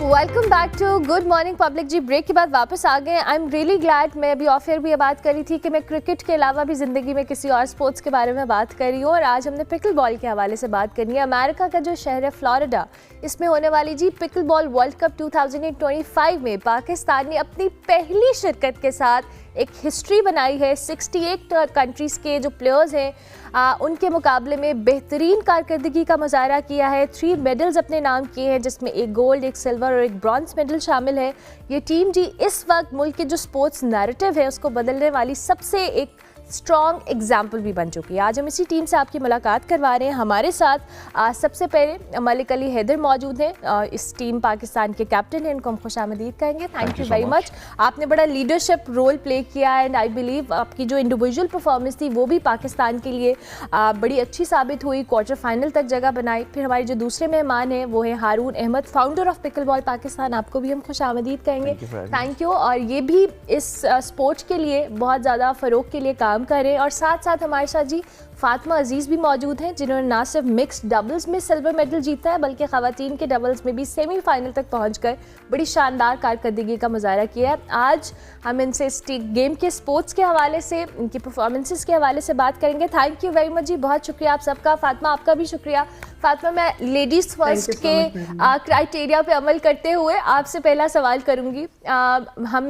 Welcome back to good morning public जी। ब्रेक के बाद वापस आ गए। I am really glad. मैं अभी ऑफ एयर भी ये बात करी थी कि मैं क्रिकेट के अलावा भी ज़िंदगी में किसी और स्पोर्ट्स के बारे में बात कर रही हूँ, और आज हमने पिकल बॉल के हवाले से बात करनी है। अमेरिका का जो शहर है फ्लोरिडा, इसमें होने वाली जी पिकल बॉल वर्ल्ड कप 2025 में पाकिस्तान ने अपनी पहली शिरकत के साथ एक हिस्ट्री बनाई है। 68 कंट्रीज़ के जो प्लेयर्स हैं उनके मुकाबले में बेहतरीन कारकर्दगी का मुजाहरा किया है। 3 मेडल्स अपने नाम किए हैं, जिसमें एक गोल्ड, एक सिल्वर और एक ब्रॉन्ज मेडल शामिल है। ये टीम जी इस वक्त मुल्क के जो स्पोर्ट्स नैरेटिव है उसको बदलने वाली सबसे एक स्ट्रॉन्ग एग्जाम्पल भी बन चुकी है। आज हम इसी टीम से आपकी मुलाकात करवा रहे हैं। हमारे साथ सबसे पहले मलिक अली हैदर मौजूद हैं। इस टीम पाकिस्तान के कैप्टन हैं, इनको हम खुशामदीद कहेंगे। Thank you very much. आपने बड़ा लीडरशिप रोल प्ले किया एंड आई बिलीव आपकी जो इंडिविजुअल परफॉर्मेंस थी वो भी पाकिस्तान के लिए बड़ी अच्छी साबित हुई। क्वार्टर फाइनल तक जगह बनाई। फिर हमारे जो दूसरे मेहमान हैं वो हैं Haroon Ahmed, founder of pickleball Pakistan. आपको भी हम खुशामदीद कहेंगे। Thank you. और ये भी इस स्पोर्ट्स के लिए बहुत ज़्यादा फ़रोग के लिए काम करें। और साथ साथ हमारे साथ जी फातिमा अजीज़ भी मौजूद हैं, जिन्होंने ना सिर्फ मिक्स्ड डबल्स में सिल्वर मेडल जीता है बल्कि ख़वातीन के डबल्स में भी सेमीफाइनल तक पहुंचकर बड़ी शानदार कारकर्दगी का मुजाहरा किया है। आज हम इनसे इस गेम के स्पोर्ट्स के हवाले से, इनकी परफॉर्मेंसेस के हवाले से बात करेंगे। थैंक यू वेरी मच जी, बहुत शुक्रिया आप सबका। फातिमा आपका भी शुक्रिया। फातिमा, मैं लेडीज़ फर्स्ट के क्राइटेरिया पे अमल करते हुए आपसे पहला सवाल करूँगी।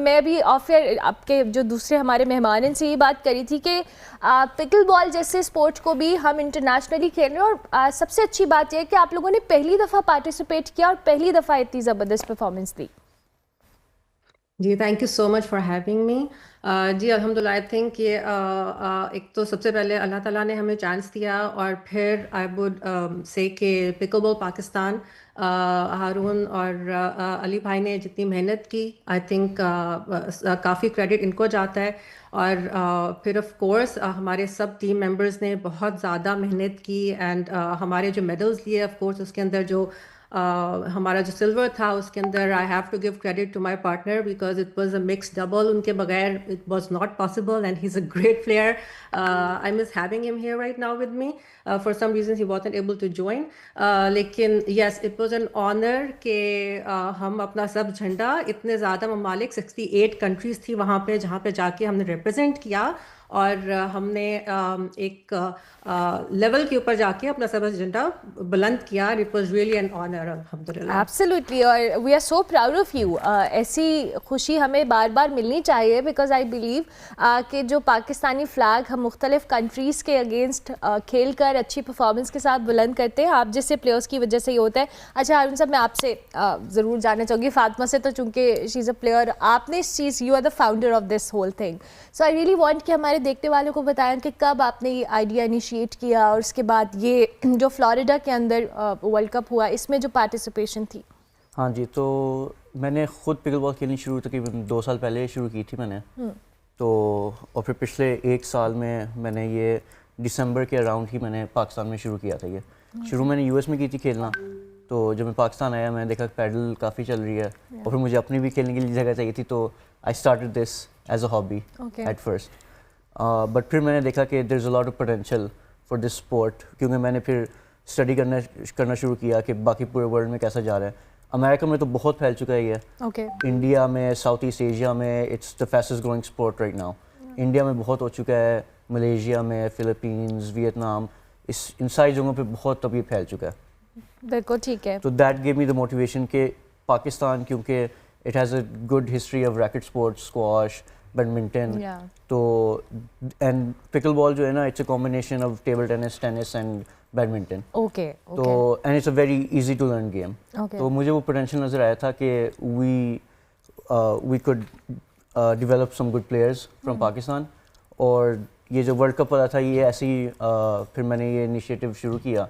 मैं भी ऑफ एयर आपके जो दूसरे हमारे मेहमान हैं से ये बात करी थी कि पिकल बॉल जैसे स्पोर्ट्स को भी हम इंटरनेशनली खेल रहे हैं, और सबसे अच्छी बात यह है कि आप लोगों ने पहली दफ़ा पार्टिसिपेट किया और पहली दफ़ा इतनी ज़बरदस्त परफॉर्मेंस दी। जी, thank you so much for having me. जी अल्हम्दुलिल्लाह, आई थिंक ये एक तो सबसे पहले अल्लाह ताला ने हमें चांस दिया, और फिर आई वुड से कि पिकल बॉल पाकिस्तान, हारून और अली भाई ने जितनी मेहनत की, आई थिंक काफ़ी क्रेडिट इनको जाता है। और फिर ऑफ कोर्स हमारे सब टीम मेंबर्स ने बहुत ज़्यादा मेहनत की, एंड हमारे जो मेडल्स लिए ऑफ कोर्स उसके अंदर जो हमारा जो सिल्वर था उसके अंदर I have to give credit to my partner because it was a mixed double. उनके बगैर it was not possible, and he is a great player. I miss having him here right now with me. For some reason he wasn't able to join, लेकिन yes it was an honour कि हम अपना सब झंडा, इतने ज़्यादा ममालिक 68 countries थी वहाँ पे जहाँ पे जाके हमने रिप्रेजेंट किया, और हमने एक लेवल के ऊपर जाके अपना सब झंडा बुलंद किया। It was really an honour, अल्हम्दुलिल्लाह। एब्सोल्युटली, और we are so proud of you. ऐसी खुशी हमें बार बार मिलनी चाहिए, बिकॉज आई बिलीव कि जो पाकिस्तानी फ्लैग हम मुख्तलिफ कंट्रीज़ के अगेंस्ट खेल कर अच्छी परफॉर्मेंस के साथ बुलंद करते हैं, आप जैसे प्लेयर्स की वजह से ही होता है। अच्छा हारून साहब, मैं आपसे ज़रूर जानना चाहूँगी, फातिमा से तो चूँकि शी इज़ अ प्लेयर, आपने इस चीज़, you are the founder of this whole thing, so I really want कि हमारे देखने वालों को बताएं कि कब आपने ये आइडिया इनिशिएट किया, और उसके बाद ये जो फ्लोरिडा के अंदर वर्ल्ड कप हुआ इसमें जो पार्टिसिपेशन थी। हाँ जी, तो मैंने ख़ुद पिकल बॉल खेलनी शुरू तकरीबन 2 साल पहले शुरू की थी मैंने। तो और फिर पिछले 1 साल में मैंने ये दिसंबर के अराउंड ही मैंने पाकिस्तान में शुरू किया था। ये शुरू मैंने यूएस में की थी खेलना, तो जब मैं पाकिस्तान आया मैंने देखा पैडल काफ़ी चल रही है, और फिर मुझे अपनी भी खेलने के लिए जगह चाहिए थी, तो I started this as a hobby at first. But फिर मैंने देखा कि there is a lot of potential for this sport, क्योंकि मैंने फिर स्टडी करना शुरू किया कि बाकी पूरे वर्ल्ड में कैसा जा रहा है। अमेरिका में तो बहुत फैल चुका है ये, इंडिया में, साउथ ईस्ट एशिया में it's the fastest growing sport right now. India में बहुत हो चुका है, मलेशिया में, फिलीपींस, वियतनाम, इन सारी जगहों पे बहुत अभी फैल चुका है। बिल्कुल ठीक है। तो that give me the motivation कि पाकिस्तान, क्योंकि it has a good history of racket sports, squash, badminton, तो एंड पिकल बॉल जो है ना, it's a combination of table tennis, tennis and badminton. तो and it's a very easy to learn game. तो मुझे वो पोटेंशियल नज़र आया था कि we could develop some good players from Pakistan. और ये जो वर्ल्ड कप वाला था, ये ऐसे ही फिर मैंने ये इनिशिएटिव शुरू किया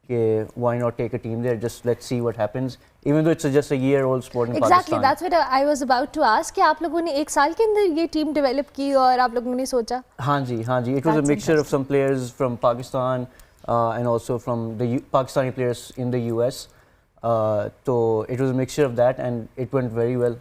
कि why not take a team there, just let's see what happens, even though it's just a year old sport in Pakistan. Exactly, that's what I was about to ask कि आप लोगों ने 1 साल के अंदर ये टीम डेवलप की और आप लोगों ने सोचा? हाँ जी, it was a mixture of some players from Pakistan and also from the Pakistani players in the US. तो it was a mixture of that and it went very well.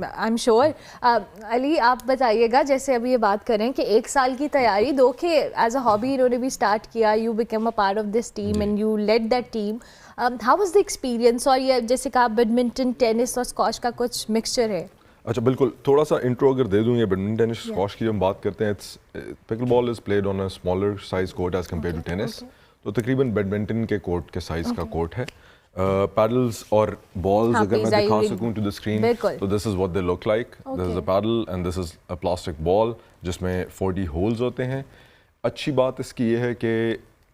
I am sure. Ali आप बताइएगा, जैसे अभी ये बात करें कि एक साल की तैयारी दो के एज अ हॉबी इन्होंने भी स्टार्ट किया, you become a part of this team and you led that team, how was the experience? और ये जैसे कहा बैडमिंटन, टेनिस और स्क्वॉश का कुछ मिक्सचर है। अच्छा बिल्कुल, थोड़ा सा इंट्रो अगर दे दूँ, ये बैडमिंटन टेनिस स्क्वॉश की जब हम बात करते हैं, pickleball is played on a smaller size court as compare to tennis. तो तकरीबन बैडमिंटन के कोर्ट के साइज का कोर्ट है। पैडल्स और बॉल्स हाँ, अगर मैं please, दिखा I सकूँ टू द स्क्रीन, बिल्कुल। तो this is what they look like. This is a paddle and this is a plastic ball जिसमें 40 होल्स होते हैं। अच्छी बात इसकी ये है कि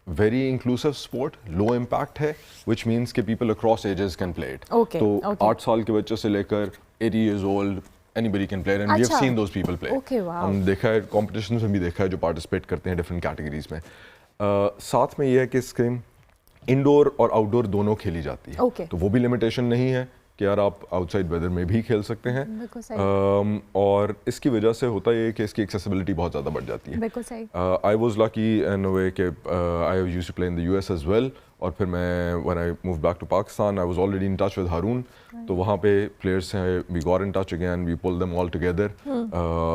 very inclusive sport, low impact है, विच मीन्स कि people across ages can play it. Okay, तो okay. 8 साल के बच्चे से लेकर 80 years old anybody can play it, and we have अच्छा। seen those people play. Okay, wow. हम देखा है कॉम्पिटिशन में भी देखा है जो पार्टिसिपेट करते हैं डिफरेंट कैटेगरीज में। साथ में ये है कि इस गेम इंडोर और आउटडोर दोनों खेली जाती है। Okay. तो वो भी लिमिटेशन नहीं है कि यार आप आउटसाइड वेदर में भी खेल सकते हैं। बिल्कुल सही। और इसकी वजह से होता ये है कि इसकी एक्सेसिबिलिटी बहुत ज़्यादा बढ़ जाती है। बिल्कुल सही। I was lucky in a way कि I used to play in the US as well, और फिर मैं when I move back to Pakistan I was already in touch with Haroon. तो वहाँ पे प्लेयर्स हैं, we got in touch again, we pull them all together,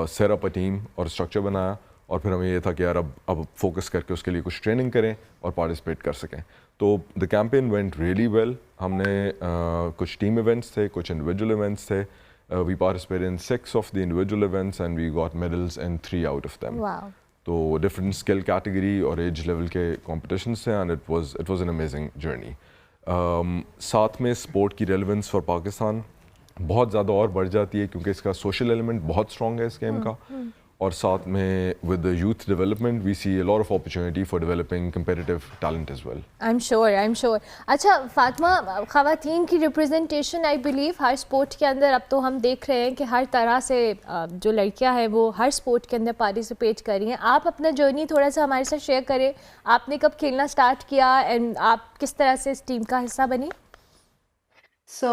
set up a team और structure बनाया, और फिर हमें ये था कि यार अब फोकस करके उसके लिए कुछ ट्रेनिंग करें और पार्टिसिपेट कर सकें। तो the campaign went really well. हमने कुछ टीम इवेंट्स थे, कुछ इंडिविजुअल इवेंट्स थे। We participated in 6 of the individual events and we got medals in 3 out of them. Wow. तो डिफरेंट स्किल कैटेगरी और एज लेवल के कॉम्पिटिशन्स थे and it was an amazing journey. साथ में sport की relevance for Pakistan बहुत ज़्यादा और बढ़ जाती है क्योंकि इसका सोशल एलिमेंट बहुत स्ट्रॉन्ग है इस गेम का, और साथ में with the youth development we see a lot of opportunity for developing competitive talent as well. I am sure. अच्छा फातिमा, ख़वातीन की रिप्रेजेंटेशन आई बिलीव हर स्पोर्ट के अंदर, अब तो हम देख रहे हैं कि हर तरह से जो लड़कियां हैं वो हर स्पोर्ट के अंदर पार्टिसिपेट कर रही हैं। आप अपना जर्नी थोड़ा सा हमारे साथ शेयर करें, आपने कब खेलना स्टार्ट किया एंड आप किस तरह से इस टीम का हिस्सा बनी? So,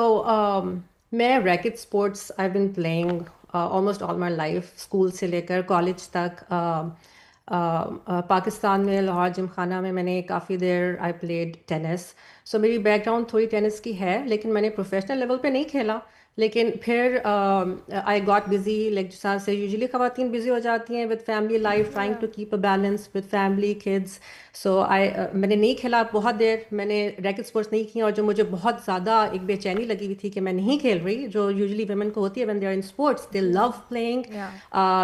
मैं racket sports I been playing almost all my life, school से लेकर कॉलेज तक। पाकिस्तान में लाहौर जिमखाना में मैंने काफ़ी देर आई प्लेड टेनिस। सो मेरी बैकग्राउंड थोड़ी टेनिस की है, लेकिन मैंने प्रोफेशनल लेवल पे नहीं खेला। लेकिन फिर आई गॉट बिजी, लाइक जिस तरह से यूजुअली ख़वातीन बिजी हो जाती हैं with family life, trying to keep a balance with family kids. So मैंने नहीं खेला बहुत देर, मैंने रैकेट स्पोर्ट्स नहीं किया, और जो मुझे बहुत ज़्यादा एक बेचैनी लगी हुई थी कि मैं नहीं खेल रही, जो यूजुअली वुमेन को होती है when they are in sports, they love playing,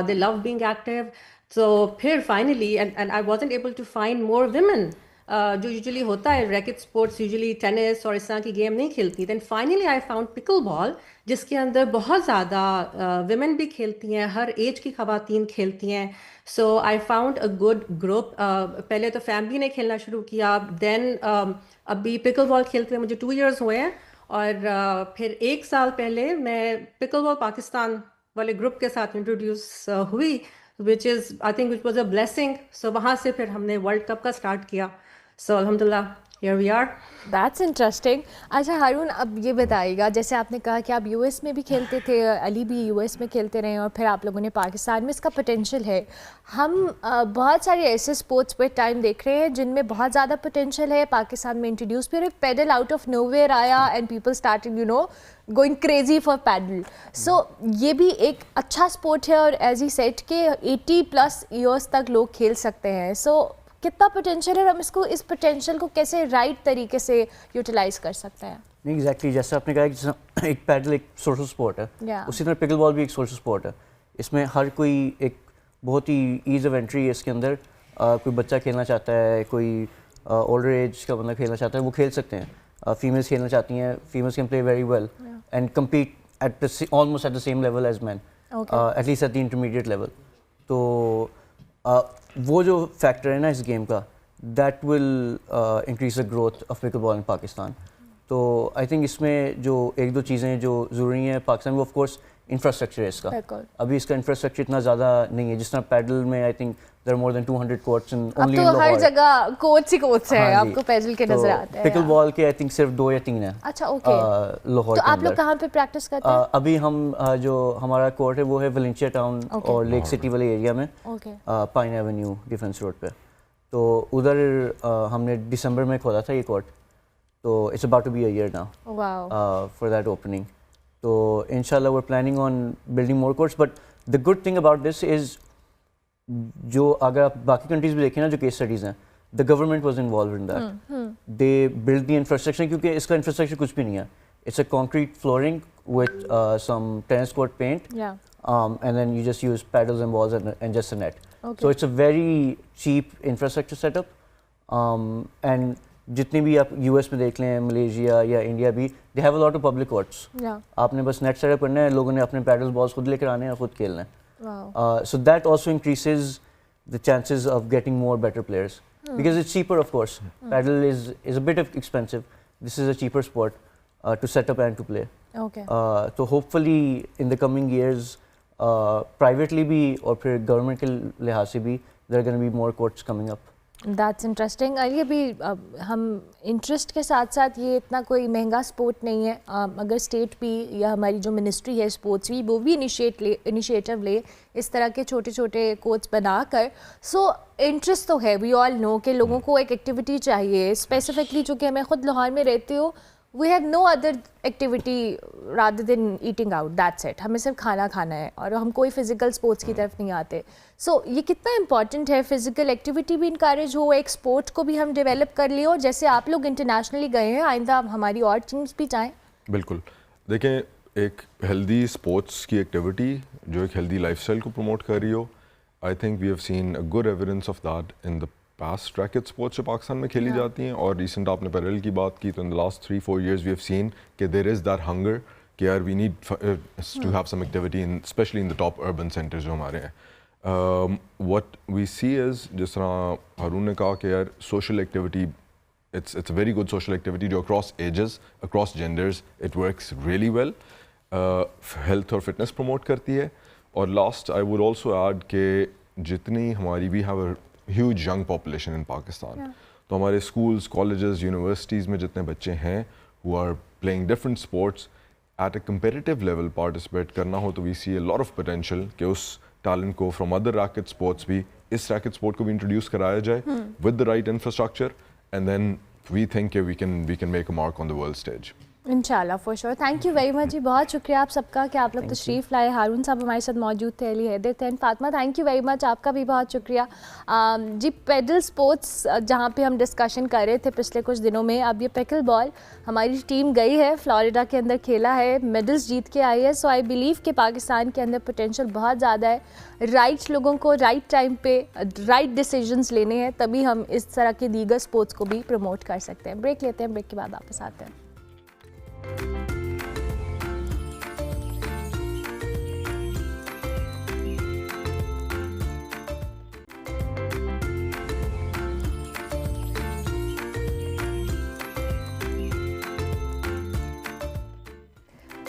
they love being active. तो फिर finally and I wasn't able to find more women जो यूजुअली होता है रैकेट स्पोर्ट्स, यूजुअली टेनिस और इस तरह की गेम नहीं खेलती। Then finally I found pickleball, जिसके अंदर बहुत ज़्यादा वुमेन भी खेलती हैं, हर एज की ख़वातीन खेलती हैं। So I found a good group. पहले तो फैमिली ने खेलना शुरू किया, देन अभी पिकल बॉल खेलते हुए मुझे 2 years हुए हैं, और फिर 1 साल पहले मैं पिकल बॉल पाकिस्तान वाले ग्रुप के साथ इंट्रोड्यूस हुई, which is I think which was a blessing. So वहाँ से फिर हमने वर्ल्ड कप का स्टार्ट किया। सो अल्हम्दुलिल्लाह here we are. That's interesting. अच्छा हारून, अब ये बताइएगा, जैसे आपने कहा कि आप यूएस में भी खेलते थे, अली भी यूएस में खेलते रहे, और फिर आप लोगों ने पाकिस्तान में इसका पोटेंशियल है। हम बहुत सारे ऐसे स्पोर्ट्स पे टाइम देख रहे हैं जिनमें बहुत ज़्यादा पोटेंशियल है, पाकिस्तान में इंट्रोड्यूस, फिर एक पैडल आउट ऑफ नोवेयर आया and people started going crazy for paddle. So ये भी एक अच्छा स्पोर्ट है, और एज ही सेट के 80+ ईयर्स तक लोग खेल सकते हैं। सो कितना पोटेंशियल है, और हम इस पोटेंशियल को कैसे राइट तरीके से यूटिलाइज कर सकते हैं? नहीं एग्जैक्टली, जैसे आपने कहा कि एक पैडल एक सोशल स्पोर्ट है, उसी तरह पिकल बॉल भी एक सोशल स्पोर्ट है। इसमें हर कोई एक बहुत ही ईज ऑफ एंट्री है इसके अंदर। कोई बच्चा खेलना चाहता है, कोई ओल्डर एज का बंदा खेलना चाहता है, वो खेल सकते हैं। फीमेल्स खेलना चाहती हैं, females can play very well and compete at almost at the same level as man, at least at the intermediate level. तो वो जो फैक्टर है ना इस गेम का, that will increase the growth of pickleball in Pakistan. तो I think इसमें जो 1-2 चीज़ें जो ज़रूरी हैं पाकिस्तान में, ऑफ कोर्स इंफ्रास्ट्रक्चर है इसका। अभी इसका इंफ्रास्ट्रक्चर इतना ज़्यादा नहीं है, जिस तरह पैडल में I think there are more than 200 courts in only in Lahore. हर जगह कोच ही कोच है, आपको पैडल के नजर आते हैं। पिकल बॉल के आई थिंक सिर्फ 2 या 3 है। अच्छा ओके। लाहौर तो आप लोग कहाँ पे प्रैक्टिस करते हैं? अभी हम जो हमारा कोर्ट है वो है वलेंशिया टाउन और लेक सिटी वाले एरिया में, पाइन एवेन्यू डिफेंस रोड पे। तो उधर हमने दिसंबर में खोला था ये कोर्ट। तो it's about to be a year now Wow. for that opening. So inshallah we're planning on building more courts. But the good thing about this is जो अगर आप बाकी कंट्रीज में देखें ना जो केस स्टडीज़ हैं, the government was involved in that. They built the infrastructure क्योंकि इसका infrastructure कुछ भी नहीं है. It's a concrete flooring with some tennis court paint. Yeah. And then you just use paddles and balls and just a net. Okay. So it's a very cheap infrastructure setup. And जितनी भी आप US में देख लें, Malaysia या India भी, they have a lot of public courts. Yeah. आपने बस नेट सेटअप करना है, लोगों ने अपने पैडल्स बॉल्स खुद लेकर आने हैं और खुद खेलना है. Wow. So that also increases the chances of getting more better players because it's cheaper, of course. Paddle is a bit expensive. This is a cheaper sport to set up and to play. Okay. So hopefully in the coming years, privately भी और फिर government के लिहाज से भी there are going to be more courts coming up. That's interesting. ये भी हम इंटरेस्ट के साथ साथ ये इतना कोई महंगा स्पोर्ट नहीं है. अगर स्टेट भी या हमारी जो मिनिस्ट्री है स्पोर्ट्स भी, वो भी इनिशिएटिव ले इस तरह के छोटे छोटे कोच बनाकर. सो इंटरेस्ट तो है, वी ऑल नो कि लोगों को एक एक्टिविटी चाहिए स्पेसिफिकली. चूँकि मैं खुद लाहौर में रहती हूँ, we have no other activity rather than eating out, that's it. हमें सिर्फ खाना खाना है और हम कोई फिजिकल स्पोर्ट्स की तरफ नहीं आते. सो ये कितना इंपॉर्टेंट है फिजिकल एक्टिविटी भी इनकरेज हो, एक स्पोर्ट को भी हम डेवलप कर लिए. और जैसे आप लोग इंटरनेशनली गए हैं, आइंदा हमारी और टीम्स भी चाहें. बिल्कुल. देखें, एक हेल्दी स्पोर्ट्स की एक्टिविटी जो एक हेल्दी लाइफस्टाइल को प्रमोट कर रही हो, I think we have seen a good evidence of that in the past racket sports जो पाकिस्तान में खेली जाती हैं. और रिसेंट आपने पैरेलल की बात की, तो in the last 3-4 years we have seen कि देयर इज़ दैट हंगर कि यार we need to have some activity in specially in the top urban centres जो हमारे हैं. व्हाट वी सी इज़, जिस तरह हारून ने कहा कि यार social activity, it's a very good social activity जो across ages, across genders, it works really well. Health और fitness promote करती है. और last I would also add कि जितनी हमारी we have a huge young population in Pakistan. तो हमारे schools, colleges, universities में जितने बच्चे हैं who are playing different sports at a competitive level participate करना हो, तो we see a lot of potential कि उस talent को from other racket sports भी इस racket sport को भी introduce कराया जाए with the right infrastructure. And then we think we can make a mark on the world stage. इंशाल्लाह for sure. Thank you very much जी, बहुत शुक्रिया आप सबका कि आप लोग तशरीफ़ लाए. हारून साहब हमारे साथ मौजूद थे, अली हैदर थे, Fatima thank you very much, आपका भी बहुत शुक्रिया. जी पेडल स्पोर्ट्स जहाँ पे हम डिस्कशन कर रहे थे पिछले कुछ दिनों में, अब ये पिकल बॉल हमारी टीम गई है फ्लोरिडा के अंदर, खेला है, मेडल्स जीत के आई है. सो आई बिलीव कि पाकिस्तान के अंदर पोटेंशियल बहुत ज़्यादा है. राइट लोगों को राइट टाइम पे राइट डिसीजंस लेने हैं, तभी हम इस तरह के दीगर स्पोर्ट्स को भी प्रमोट कर सकते हैं. ब्रेक लेते हैं, ब्रेक के बाद वापस आते हैं.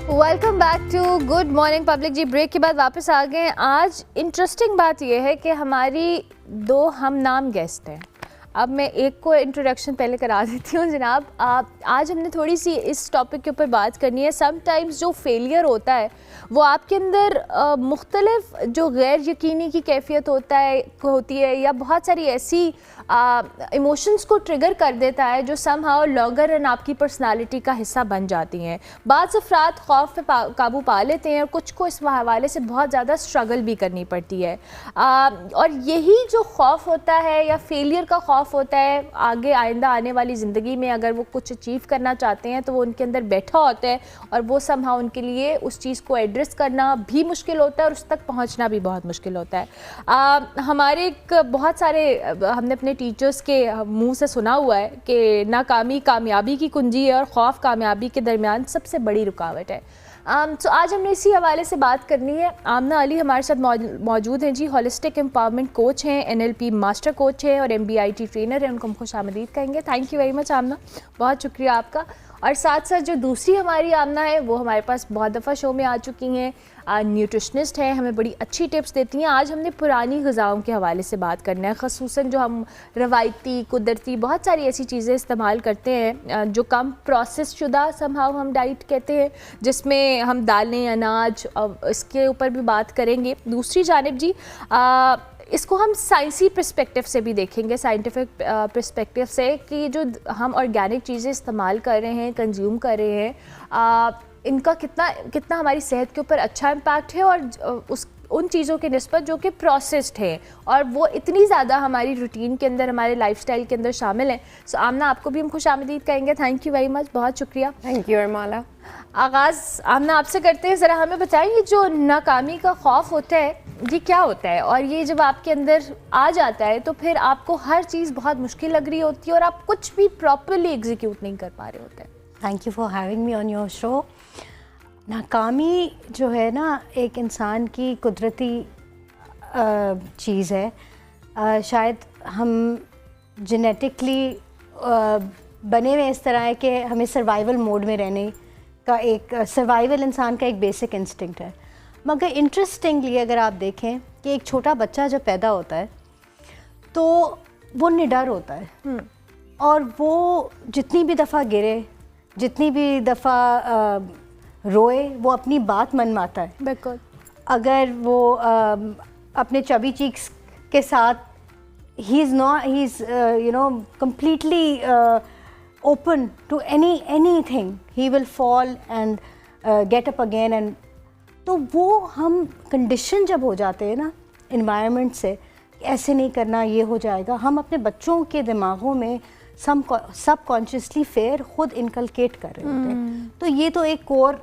Welcome back to good morning public. जी ब्रेक के बाद वापस आ गए. आज इंटरेस्टिंग बात यह है कि हमारी दो हम नाम गेस्ट हैं. अब मैं एक को इंट्रोडक्शन पहले करा देती हूँ. जनाब, आज हमने थोड़ी सी इस टॉपिक के ऊपर बात करनी है. समटाइम्स जो फेलियर होता है वो आपके अंदर मुख्तलिफ जो गैर यकीनी की कैफियत होती है या बहुत सारी ऐसी इमोशंस को ट्रिगर कर देता है जो समहाउ लॉन्गर रन आपकी पर्सनालिटी का हिस्सा बन जाती हैं. बाज़ अफराद खौफ पे काबू पा लेते हैं और कुछ को इस हवाले से बहुत ज़्यादा स्ट्रगल भी करनी पड़ती है. और यही जो खौफ होता है या फेलियर का खौफ होता है, आगे आइंदा आने वाली ज़िंदगी में अगर वो कुछ अचीव करना चाहते हैं तो वो उनके अंदर बैठा होता है और वो समहाउ उनके लिए उस चीज़ को एड्रेस करना भी मुश्किल होता है और उस तक पहुंचना भी बहुत मुश्किल होता है. हमारे बहुत सारे हमने अपने टीचर्स के मुंह से सुना हुआ है कि नाकामी कामयाबी की कुंजी है और खौफ कामयाबी के दरमियान सबसे बड़ी रुकावट है. तो आज हमने इसी हवाले से बात करनी है. आमना अली हमारे साथ मौजूद हैं जी, होलिस्टिक एम्पावरमेंट कोच हैं, NLP मास्टर कोच हैं और MBIT ट्रेनर हैं. उनको हम खुशामदीद कहेंगे. थैंक यू वेरी मच आमना, बहुत शुक्रिया आपका. और साथ साथ जो दूसरी हमारी आमना है वो हमारे पास बहुत दफ़ा शो में आ चुकी हैं, न्यूट्रिशनिस्ट है, हमें बड़ी अच्छी टिप्स देती हैं. आज हमने पुरानी ग़िज़ाओं के हवाले से बात करना है, ख़ुसूसन जो हम रवायती कुदरती बहुत सारी ऐसी चीज़ें इस्तेमाल करते हैं जो कम प्रोसेस शुदा समहाउ हम डाइट कहते हैं, जिसमें हम दालें, अनाज, इसके ऊपर भी बात करेंगे. दूसरी जानिब जी इसको हम साइंसी पर्सपेक्टिव से भी देखेंगे, साइंटिफिक पर्सपेक्टिव से, कि जो हम ऑर्गेनिक चीज़ें इस्तेमाल कर रहे हैं, कंज्यूम कर रहे हैं, इनका कितना हमारी सेहत के ऊपर अच्छा इम्पैक्ट है, और उन चीज़ों के निस्बत जो कि प्रोसेस्ड हैं और वो इतनी ज़्यादा हमारी रूटीन के अंदर, हमारे लाइफस्टाइल के अंदर शामिल हैं। सो आमना, आपको भी हम खुश आमदीद कहेंगे। थैंक यू वेरी मच, बहुत शुक्रिया। थैंक यू अरमाला। आगाज़ आमना आपसे करते हैं, ज़रा हमें बताइए जो नाकामी का खौफ होता है ये क्या होता है, और ये जब आपके अंदर आ जाता है तो फिर आपको हर चीज़ बहुत मुश्किल लग रही होती है और आप कुछ भी प्रॉपरली एग्जीक्यूट नहीं कर पा रहे होते हैं। Thank you for having me on your show. नाकामी जो है ना, एक इंसान की कुदरती चीज़ है। शायद हम जेनेटिकली बने हुए इस तरह है कि हमें सर्वाइवल मोड में रहने का एक सर्वाइवल इंसान का एक बेसिक इंस्टिंक्ट है। मगर इंटरेस्टिंगली अगर आप देखें कि एक छोटा बच्चा जब पैदा होता है तो वो निडर होता है, और वो जितनी भी दफ़ा गिरे, जितनी भी दफ़ा रोए, वो अपनी बात मनवाता है। बिल्कुल। अगर वो अपने चबी चीक्स के साथ he is you know completely open to anything, he will fall and get up again, and तो वो हम कंडीशन जब हो जाते हैं ना इन्वायरमेंट से, ऐसे नहीं करना, ये हो जाएगा, हम अपने बच्चों के दिमागों में सब कॉन्शियसली फेयर खुद इनकलकेट कर रहे होते हैं। तो ये तो एक कोर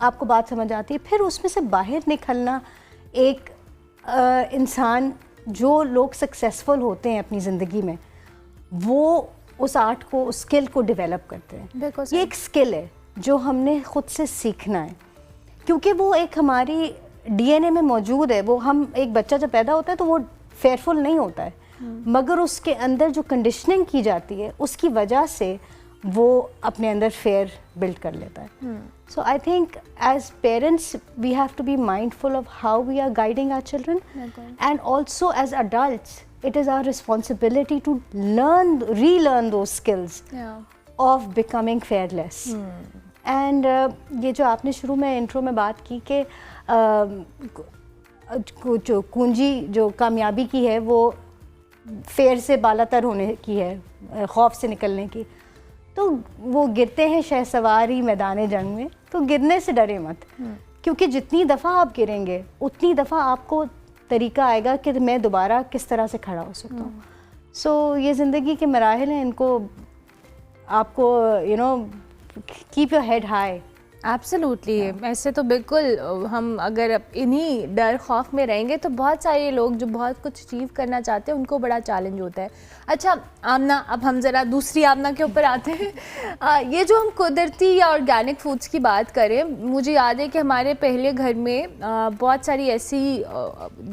आपको बात समझ आती है। फिर उसमें से बाहर निकलना, एक इंसान, जो लोग सक्सेसफुल होते हैं अपनी ज़िंदगी में, वो उस आर्ट को, उस स्किल को डेवलप करते हैं। ये एक स्किल है जो हमने खुद से सीखना है, क्योंकि वो एक हमारी डीएनए में मौजूद है। वो हम, एक बच्चा जब पैदा होता है तो वो फेयरफुल नहीं होता है, मगर उसके अंदर जो कंडीशनिंग की जाती है उसकी वजह से वो अपने अंदर फेयर बिल्ड कर लेता है। So I think as parents we have to be mindful of how we are guiding our children, and also as adults it is our responsibility to relearn those skills of becoming fearless. And ये जो आपने शुरू में intro में बात की कि जो कुंजी जो कामयाबी की है वो फेयर से बालातर होने की है, खौफ से निकलने की। तो वो गिरते हैं शहसवारी मैदान जंग में, तो गिरने से डरे मत, क्योंकि जितनी दफ़ा आप गिरेंगे उतनी दफ़ा आपको तरीका आएगा कि मैं दोबारा किस तरह से खड़ा हो सकता हूँ। सो ये ज़िंदगी के मराहिल हैं, इनको आपको you know keep your head high. Absolutely. ऐसे तो बिल्कुल हम अगर इन्हीं डर खौफ में रहेंगे तो बहुत सारे लोग जो बहुत कुछ अचीव करना चाहते हैं उनको बड़ा चैलेंज होता है। अच्छा आमना, अब हम ज़रा दूसरी आमना के ऊपर आते हैं। ये जो हम कुदरती या ऑर्गेनिक फूड्स की बात करें, मुझे याद है कि हमारे पहले घर में बहुत सारी ऐसी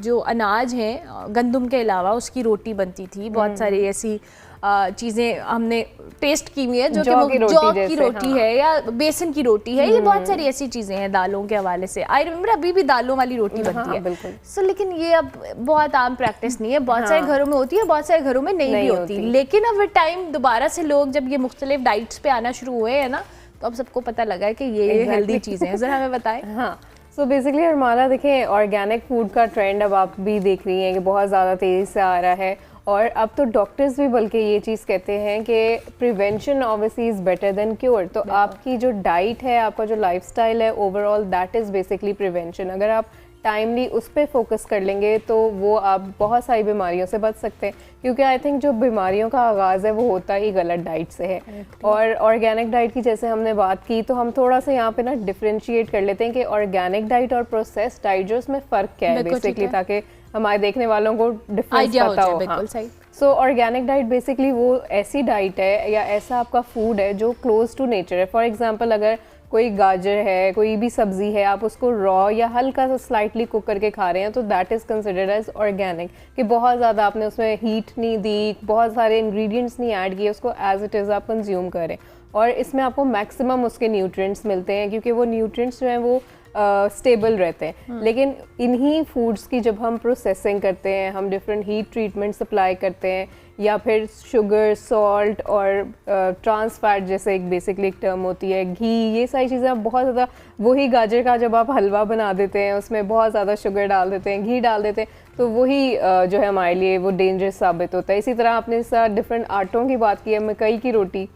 जो अनाज हैं, गंदम के अलावा उसकी रोटी बनती थी, बहुत सारी ऐसी चीज़ें हमने टेस्ट की हुई है, जो कि जौ की रोटी है या बेसन की रोटी है, ये बहुत सारी ऐसी चीज़ें हैं दालों के हवाले से। आई रिमेंबर अभी भी दालों वाली रोटी बनती है। सो लेकिन ये अब बहुत आम प्रैक्टिस नहीं है, बहुत सारे घरों में होती है, बहुत सारे घरों में नहीं भी होती। लेकिन अब टाइम दोबारा से लोग जब ये मुख्तलिफ डाइट्स पे आना शुरू हुए हैं ना, तो अब सबको पता लगा है कि ये हेल्दी चीज़ें हैं। ज़रा हमें बताएं। हाँ, सो बेसिकली हमारा देखें, ऑर्गेनिक फूड का ट्रेंड अब आप भी देख रही हैं कि बहुत ज़्यादा तेज़ी से आ रहा है, और अब तो डॉक्टर्स भी बल्कि ये चीज़ कहते हैं कि prevention obviously is better than cure. तो आपकी जो डाइट है, आपका जो लाइफस्टाइल है, overall that is basically prevention. अगर आप टाइमली उस पर फोकस कर लेंगे तो वो आप बहुत सारी बीमारियों से बच सकते हैं, क्योंकि आई थिंक जो बीमारियों का आगाज़ है वो होता ही गलत डाइट से है। और ऑर्गेनिक डाइट की जैसे हमने बात की, तो हम थोड़ा सा यहाँ पे ना डिफ्रेंशिएट कर लेते हैं कि ऑर्गेनिक डाइट और प्रोसेस्ड डाइट जो उसमें फ़र्क क्या है बेसिकली, ताकि हमारे देखने वालों को डिफरेंस पता हो। बिल्कुल सही। सो ऑर्गेनिक डाइट बेसिकली वो ऐसी डाइट है या ऐसा आपका फूड है जो क्लोज टू नेचर है। फॉर एग्जांपल, अगर कोई गाजर है, कोई भी सब्जी है, आप उसको रॉ या हल्का सा स्लाइटली कुक करके खा रहे हैं, तो that is considered as organic, कि बहुत ज़्यादा आपने उसमें हीट नहीं दी, बहुत सारे इंग्रेडिएंट्स नहीं ऐड किए, उसको एज इट इज़ आप कंज्यूम करें। और इसमें आपको मैक्सिमम उसके न्यूट्रिएंट्स मिलते हैं, क्योंकि वो न्यूट्रिएंट्स जो हैं वो स्टेबल रहते हैं। लेकिन इन्हीं फूड्स की जब हम प्रोसेसिंग करते हैं, हम डिफरेंट हीट ट्रीटमेंट सप्लाई करते हैं, या फिर शुगर, सॉल्ट और ट्रांस फैट जैसे एक बेसिकली एक टर्म होती है, घी, ये सारी चीज़ें आप बहुत ज़्यादा, वही गाजर का जब आप हलवा बना देते हैं उसमें बहुत ज़्यादा शुगर डाल देते हैं, घी डाल देते हैं, तो वही जो है हमारे लिए वो डेंजरस साबित होता है। इसी तरह आपने साथ डिफरेंट आटों की बात की है, मकई की रोटी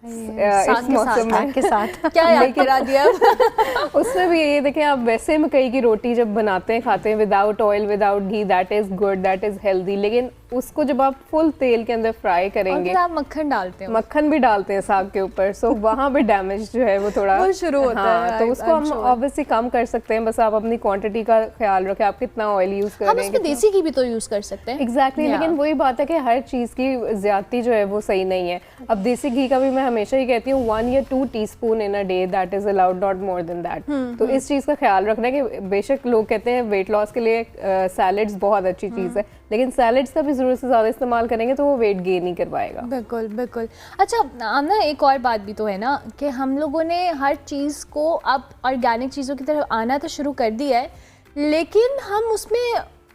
इस मौसम में के साथ क्या याद करा दिया उसमें भी ये देखें, आप वैसे मकई की रोटी जब बनाते हैं, खाते हैं without oil, without ghee, that is good, that is healthy. लेकिन उसको जब आप फुल तेल के अंदर फ्राई करेंगे, आप मक्खन डालते हैं, मक्खन भी डालते हैं साग के ऊपर, सो वहाँ पे डैमेज जो है वो थोड़ा वो शुरू होता है। तो उसको हम ऑब्वियसली कम कर सकते हैं, बस आप अपनी क्वांटिटी का ख्याल रखें, आप कितना ऑयल यूज़ कर हम रहे हैं। उसमें देसी घी भी तो यूज़ कर सकते हैं। एग्जैक्टली लेकिन वही बात है कि हर चीज़ की ज़्यादती जो है वो सही नहीं है। अब देसी घी का भी मैं हमेशा ही कहती हूँ 1 या 2 teaspoon in a day, that is allowed, not more than that. तो इस चीज़ का ख्याल रखना है कि बेशक लोग कहते हैं वेट लॉस के लिए सैलड्स बहुत अच्छी चीज़ है, लेकिन सैलड्स का भी ज़रूरत से ज़्यादा इस्तेमाल करेंगे तो वो वेट गेन ही करवाएगा। बिल्कुल बिल्कुल। अच्छा आमना, एक और बात भी तो है ना कि हम लोगों ने हर चीज़ को अब ऑर्गेनिक चीज़ों की तरफ आना तो शुरू कर दिया है, लेकिन हम उसमें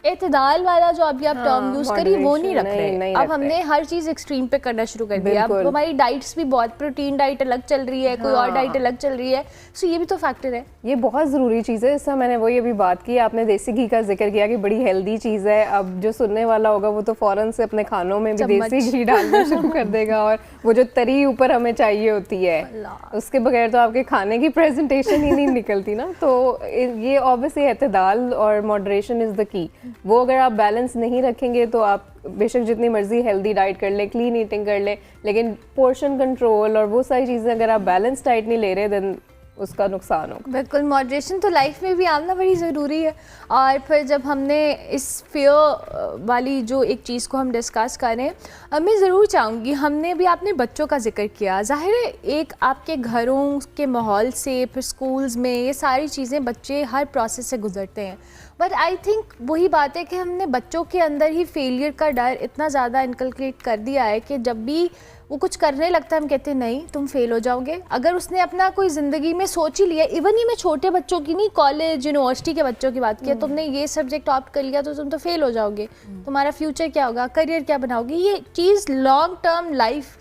एतदाल वाला जो अभी आप टर्म यूज़ करी वो नहीं रख रहे। अब हमने हर चीज़ एक्सट्रीम पे करना शुरू कर दिया। अब हमारी डाइट्स भी बहुत, प्रोटीन डाइट अलग चल रही है, कोई और डाइट अलग चल रही है, सो ये भी तो फैक्टर है। ये बहुत ज़रूरी चीज़ है। इससे मैंने वही अभी बात की, आपने देसी घी का जिक्र किया कि बड़ी हेल्दी चीज़ है। अब जो सुनने वाला होगा वो तो फ़ौरन से अपने खानों में भी देसी घी डालना शुरू कर देगा, और वो जो तरी ऊपर हमें चाहिए होती है उसके बगैर तो आपके खाने की प्रेजेंटेशन ही नहीं निकलती ना। तो ये ऑब्वियसली एतदाल और मॉडरेशन इज़ द की। वो अगर आप बैलेंस नहीं रखेंगे तो आप बेशक जितनी मर्जी हेल्दी डाइट कर ले, क्लीन ईटिंग कर ले, लेकिन पोर्शन कंट्रोल और वो सारी चीज़ें अगर आप बैलेंस डाइट नहीं ले रहे देन उसका नुकसान होगा। बिल्कुल, मॉडरेशन तो लाइफ में भी आना बड़ी ज़रूरी है। और फिर जब हमने इस फियर वाली जो एक चीज़ को हम डिस्कस करें, मैं ज़रूर चाहूँगी, हमने भी, आपने बच्चों का जिक्र किया, ज़ाहिर है एक आपके घरों के माहौल से, फिर स्कूल्स में ये सारी चीज़ें बच्चे हर प्रोसेस से गुजरते हैं, बट आई थिंक वही बात है कि हमने बच्चों के अंदर ही फेलियर का डर इतना ज़्यादा इनकलकेट कर दिया है कि जब भी वो कुछ करने लगता है हम कहते हैं नहीं तुम फेल हो जाओगे। अगर उसने अपना कोई ज़िंदगी में सोच ही लिया, इवन ये मैं छोटे बच्चों की नहीं, कॉलेज यूनिवर्सिटी के बच्चों की बात की, तुमने ये सब्जेक्ट ऑप्ट कर लिया तो तुम तो फेल हो जाओगे, तुम्हारा फ्यूचर क्या होगा, करियर क्या बनाओगे, ये चीज़ लॉन्ग टर्म लाइफ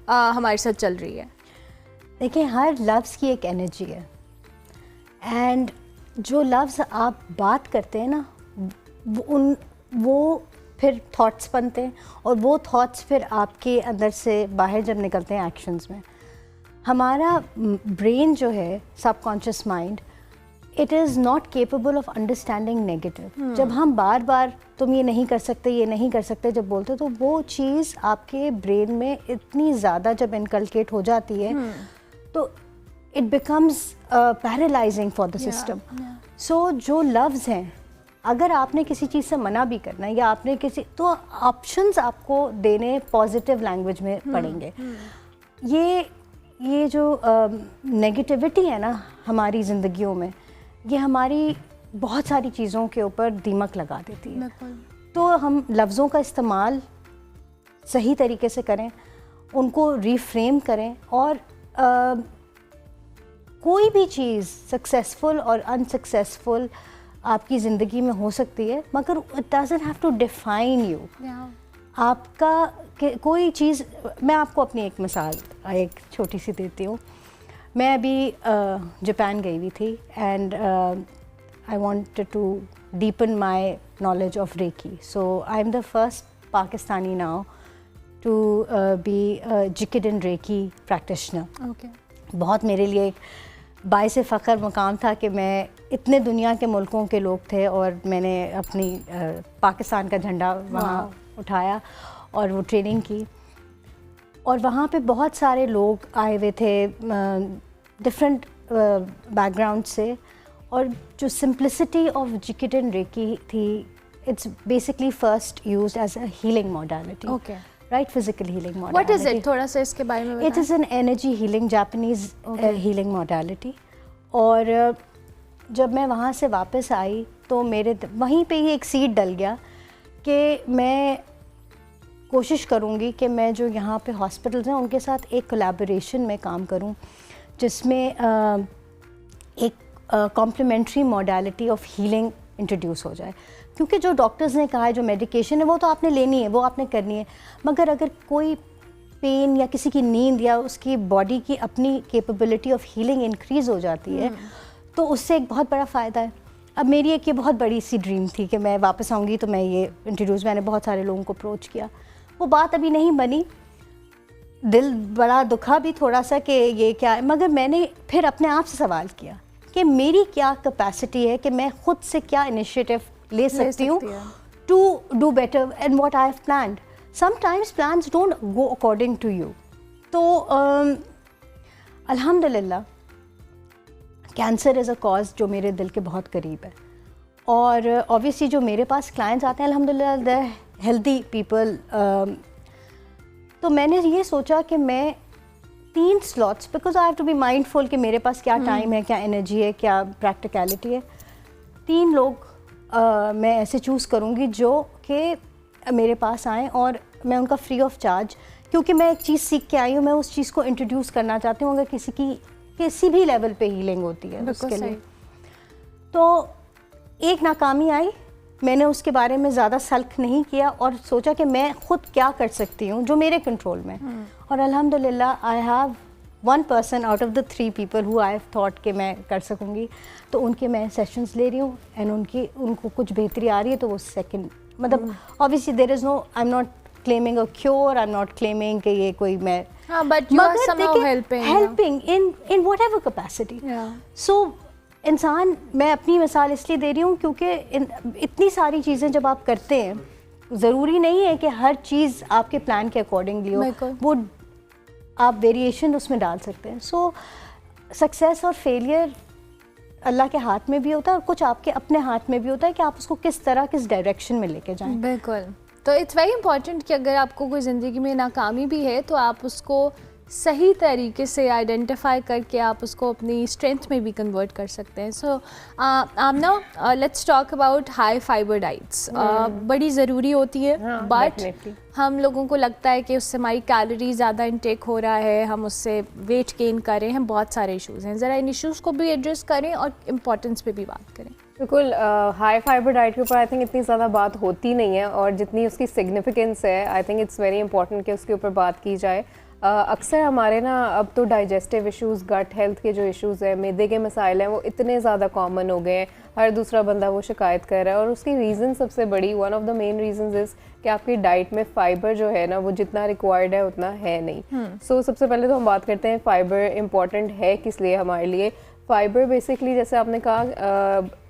हमारे साथ चल रही है। देखिए, हर लफ्ज़ की एक एनर्जी है, एंड जो लफ्ज़ आप बात करते हैं ना वो फिर थॉट्स बनते हैं, और वो थॉट्स फिर आपके अंदर से बाहर जब निकलते हैं एक्शंस में। हमारा ब्रेन जो है, subconscious mind, it is not capable of understanding negative. जब हम बार बार तुम ये नहीं कर सकते, ये नहीं कर सकते जब बोलते, तो वो चीज़ आपके ब्रेन में इतनी ज़्यादा जब इनकलकेट हो जाती है तो it becomes paralysing for the system. So जो लफ्ज़ हैं, अगर आपने किसी चीज़ से मना भी करना है या आपने किसी, तो ऑप्शंस आपको देने पॉजिटिव लैंग्वेज में पड़ेंगे। ये जो नेगेटिविटी है ना हमारी ज़िंदगियों में, ये हमारी बहुत सारी चीज़ों के ऊपर दीमक लगा देती है। तो हम लफ्ज़ों का इस्तेमाल सही तरीके से करें, उनको रिफ्रेम करें, और कोई भी चीज़ सक्सेसफुल और अनसक्सेसफुल आपकी ज़िंदगी में हो सकती है, मगर it doesn't have to define you. आपका कोई चीज़, मैं आपको अपनी एक मिसाल एक छोटी सी देती हूँ। मैं अभी जापान गई हुई थी, and I wanted to deepen my knowledge of reiki, so I am the first Pakistani now to be Jikiden Reiki practitioner. बहुत मेरे लिए एक बाइसे फ़ख्र मकाम था कि मैं, इतने दुनिया के मुल्कों के लोग थे और मैंने अपनी पाकिस्तान का झंडा वहाँ उठाया और वो ट्रेनिंग की, और वहाँ पे बहुत सारे लोग आए हुए थे डिफरेंट बैकग्राउंड से, और जो सिंप्लिसिटी ऑफ जिकिडन रेकी थी, it's basically first used as a healing modality, right, physical healing modality. What is it, थोड़ा सा इसके बारे में बताएं। It is an energy healing, Japanese healing modality. और जब मैं वहाँ से वापस आई तो मेरे वहीं पे ही एक सीड डल गया कि मैं कोशिश करूँगी कि मैं जो यहाँ पे हॉस्पिटल्स हैं उनके साथ एक कोलैबोरेशन में काम करूँ, जिसमें एक complementary modality of healing introduce हो जाए, क्योंकि जो डॉक्टर्स ने कहा है जो मेडिकेशन है वो तो आपने लेनी है, वो आपने करनी है, मगर अगर कोई पेन या किसी की नींद या उसकी बॉडी की अपनी कैपेबिलिटी ऑफ हीलिंग इंक्रीज़ हो जाती है तो उससे एक बहुत बड़ा फ़ायदा है। अब मेरी एक ये बहुत बड़ी सी ड्रीम थी कि मैं वापस आऊँगी तो मैं ये इंट्रोड्यूस, मैंने बहुत सारे लोगों को अप्रोच किया, वो बात अभी नहीं बनी, दिल बड़ा दुखा भी थोड़ा सा कि ये क्या है, मगर मैंने फिर अपने आप से सवाल किया कि मेरी क्या कैपेसिटी है कि मैं खुद से क्या इनिशिएटिव ले सकती हूँ to do better and what I have planned. Sometimes plans don't go according to you. तो अल्हम्दुलिल्लाह कैंसर इज़ अ कॉज जो मेरे दिल के बहुत करीब है, और ऑब्वियसली जो मेरे पास क्लाइंट्स आते हैं अल्हम्दुलिल्लाह दे हेल्दी पीपल, तो मैंने ये सोचा कि मैं 3 slots, because I have to be mindful कि मेरे पास क्या टाइम है, क्या एनर्जी है, क्या प्रैक्टिकलिटी है, 3 लोग मैं ऐसे चूज़ करूँगी जो कि मेरे पास आएँ और मैं उनका फ्री ऑफ चार्ज, क्योंकि मैं एक चीज़ सीख के आई हूँ, मैं उस चीज़ को इंट्रोड्यूस करना चाहती हूँ अगर किसी की किसी भी लेवल पे हीलिंग होती है उसके लिए। तो एक नाकामी आई, मैंने उसके बारे में ज़्यादा सल्क नहीं किया और सोचा कि मैं ख़ुद क्या कर सकती हूँ जो मेरे कंट्रोल में, और अल्हम्दुलिल्लाह I have 1 person out of the 3 people who I have thought कि मैं कर सकूँगी, तो उनके मैं सेशंस ले रही हूँ एंड उनको कुछ बेहतरी आ रही है, तो वो सेकंड मतलब obviously there is no, I am not claiming a cure, I am not claiming कि ये कोई मैं, but you are somehow helping in whatever capacity. So इंसान, मैं अपनी मिसाल इसलिए दे रही हूँ क्योंकि इतनी सारी चीज़ें जब आप करते हैं, ज़रूरी नहीं है कि हर चीज़ आपके प्लान के अकॉर्डिंगली हो, वो आप वेरिएशन उसमें डाल सकते हैं। सो सक्सेस और फेलियर अल्लाह के हाथ में भी होता है और कुछ आपके अपने हाथ में भी होता है कि आप उसको किस तरह, किस डायरेक्शन में लेके जाएं। बिल्कुल, तो इट्स वेरी इंपॉर्टेंट कि अगर आपको कोई ज़िंदगी में नाकामी भी है तो आप उसको सही तरीके से आइडेंटिफाई करके आप उसको अपनी स्ट्रेंथ में भी कन्वर्ट कर सकते हैं। So Amna, let's talk about high fibre diets. बड़ी ज़रूरी होती है, बट हम लोगों को लगता है कि उससे हमारी कैलोरी ज़्यादा इंटेक हो रहा है, हम उससे वेट गेन कर रहे हैं, बहुत सारे इश्यूज़ हैं। ज़रा इन इश्यूज़ को भी एड्रेस करें और इम्पोर्टेंस पे भी बात करें। बिल्कुल, हाई फाइबर डाइट के ऊपर आई थिंक इतनी ज़्यादा बात होती नहीं है, और जितनी उसकी सिग्निफिकेंस है I think it's very important कि उसके ऊपर बात की जाए। अक्सर हमारे ना अब तो डाइजेस्टिव इश्यूज़, गट हेल्थ के जो इश्यूज़ हैं, मैदे के मसाइल हैं, वो इतने ज़्यादा कॉमन हो गए हैं, हर दूसरा बंदा वो शिकायत कर रहा है, और उसकी रीज़न सबसे बड़ी, one of the main reasons is कि आपकी डाइट में फ़ाइबर जो है ना वो जितना रिक्वायर्ड है उतना है नहीं। सो सबसे पहले तो हम बात करते हैं फ़ाइबर इम्पॉर्टेंट है किस लिए हमारे लिए। फ़ाइबर बेसिकली जैसे आपने कहा,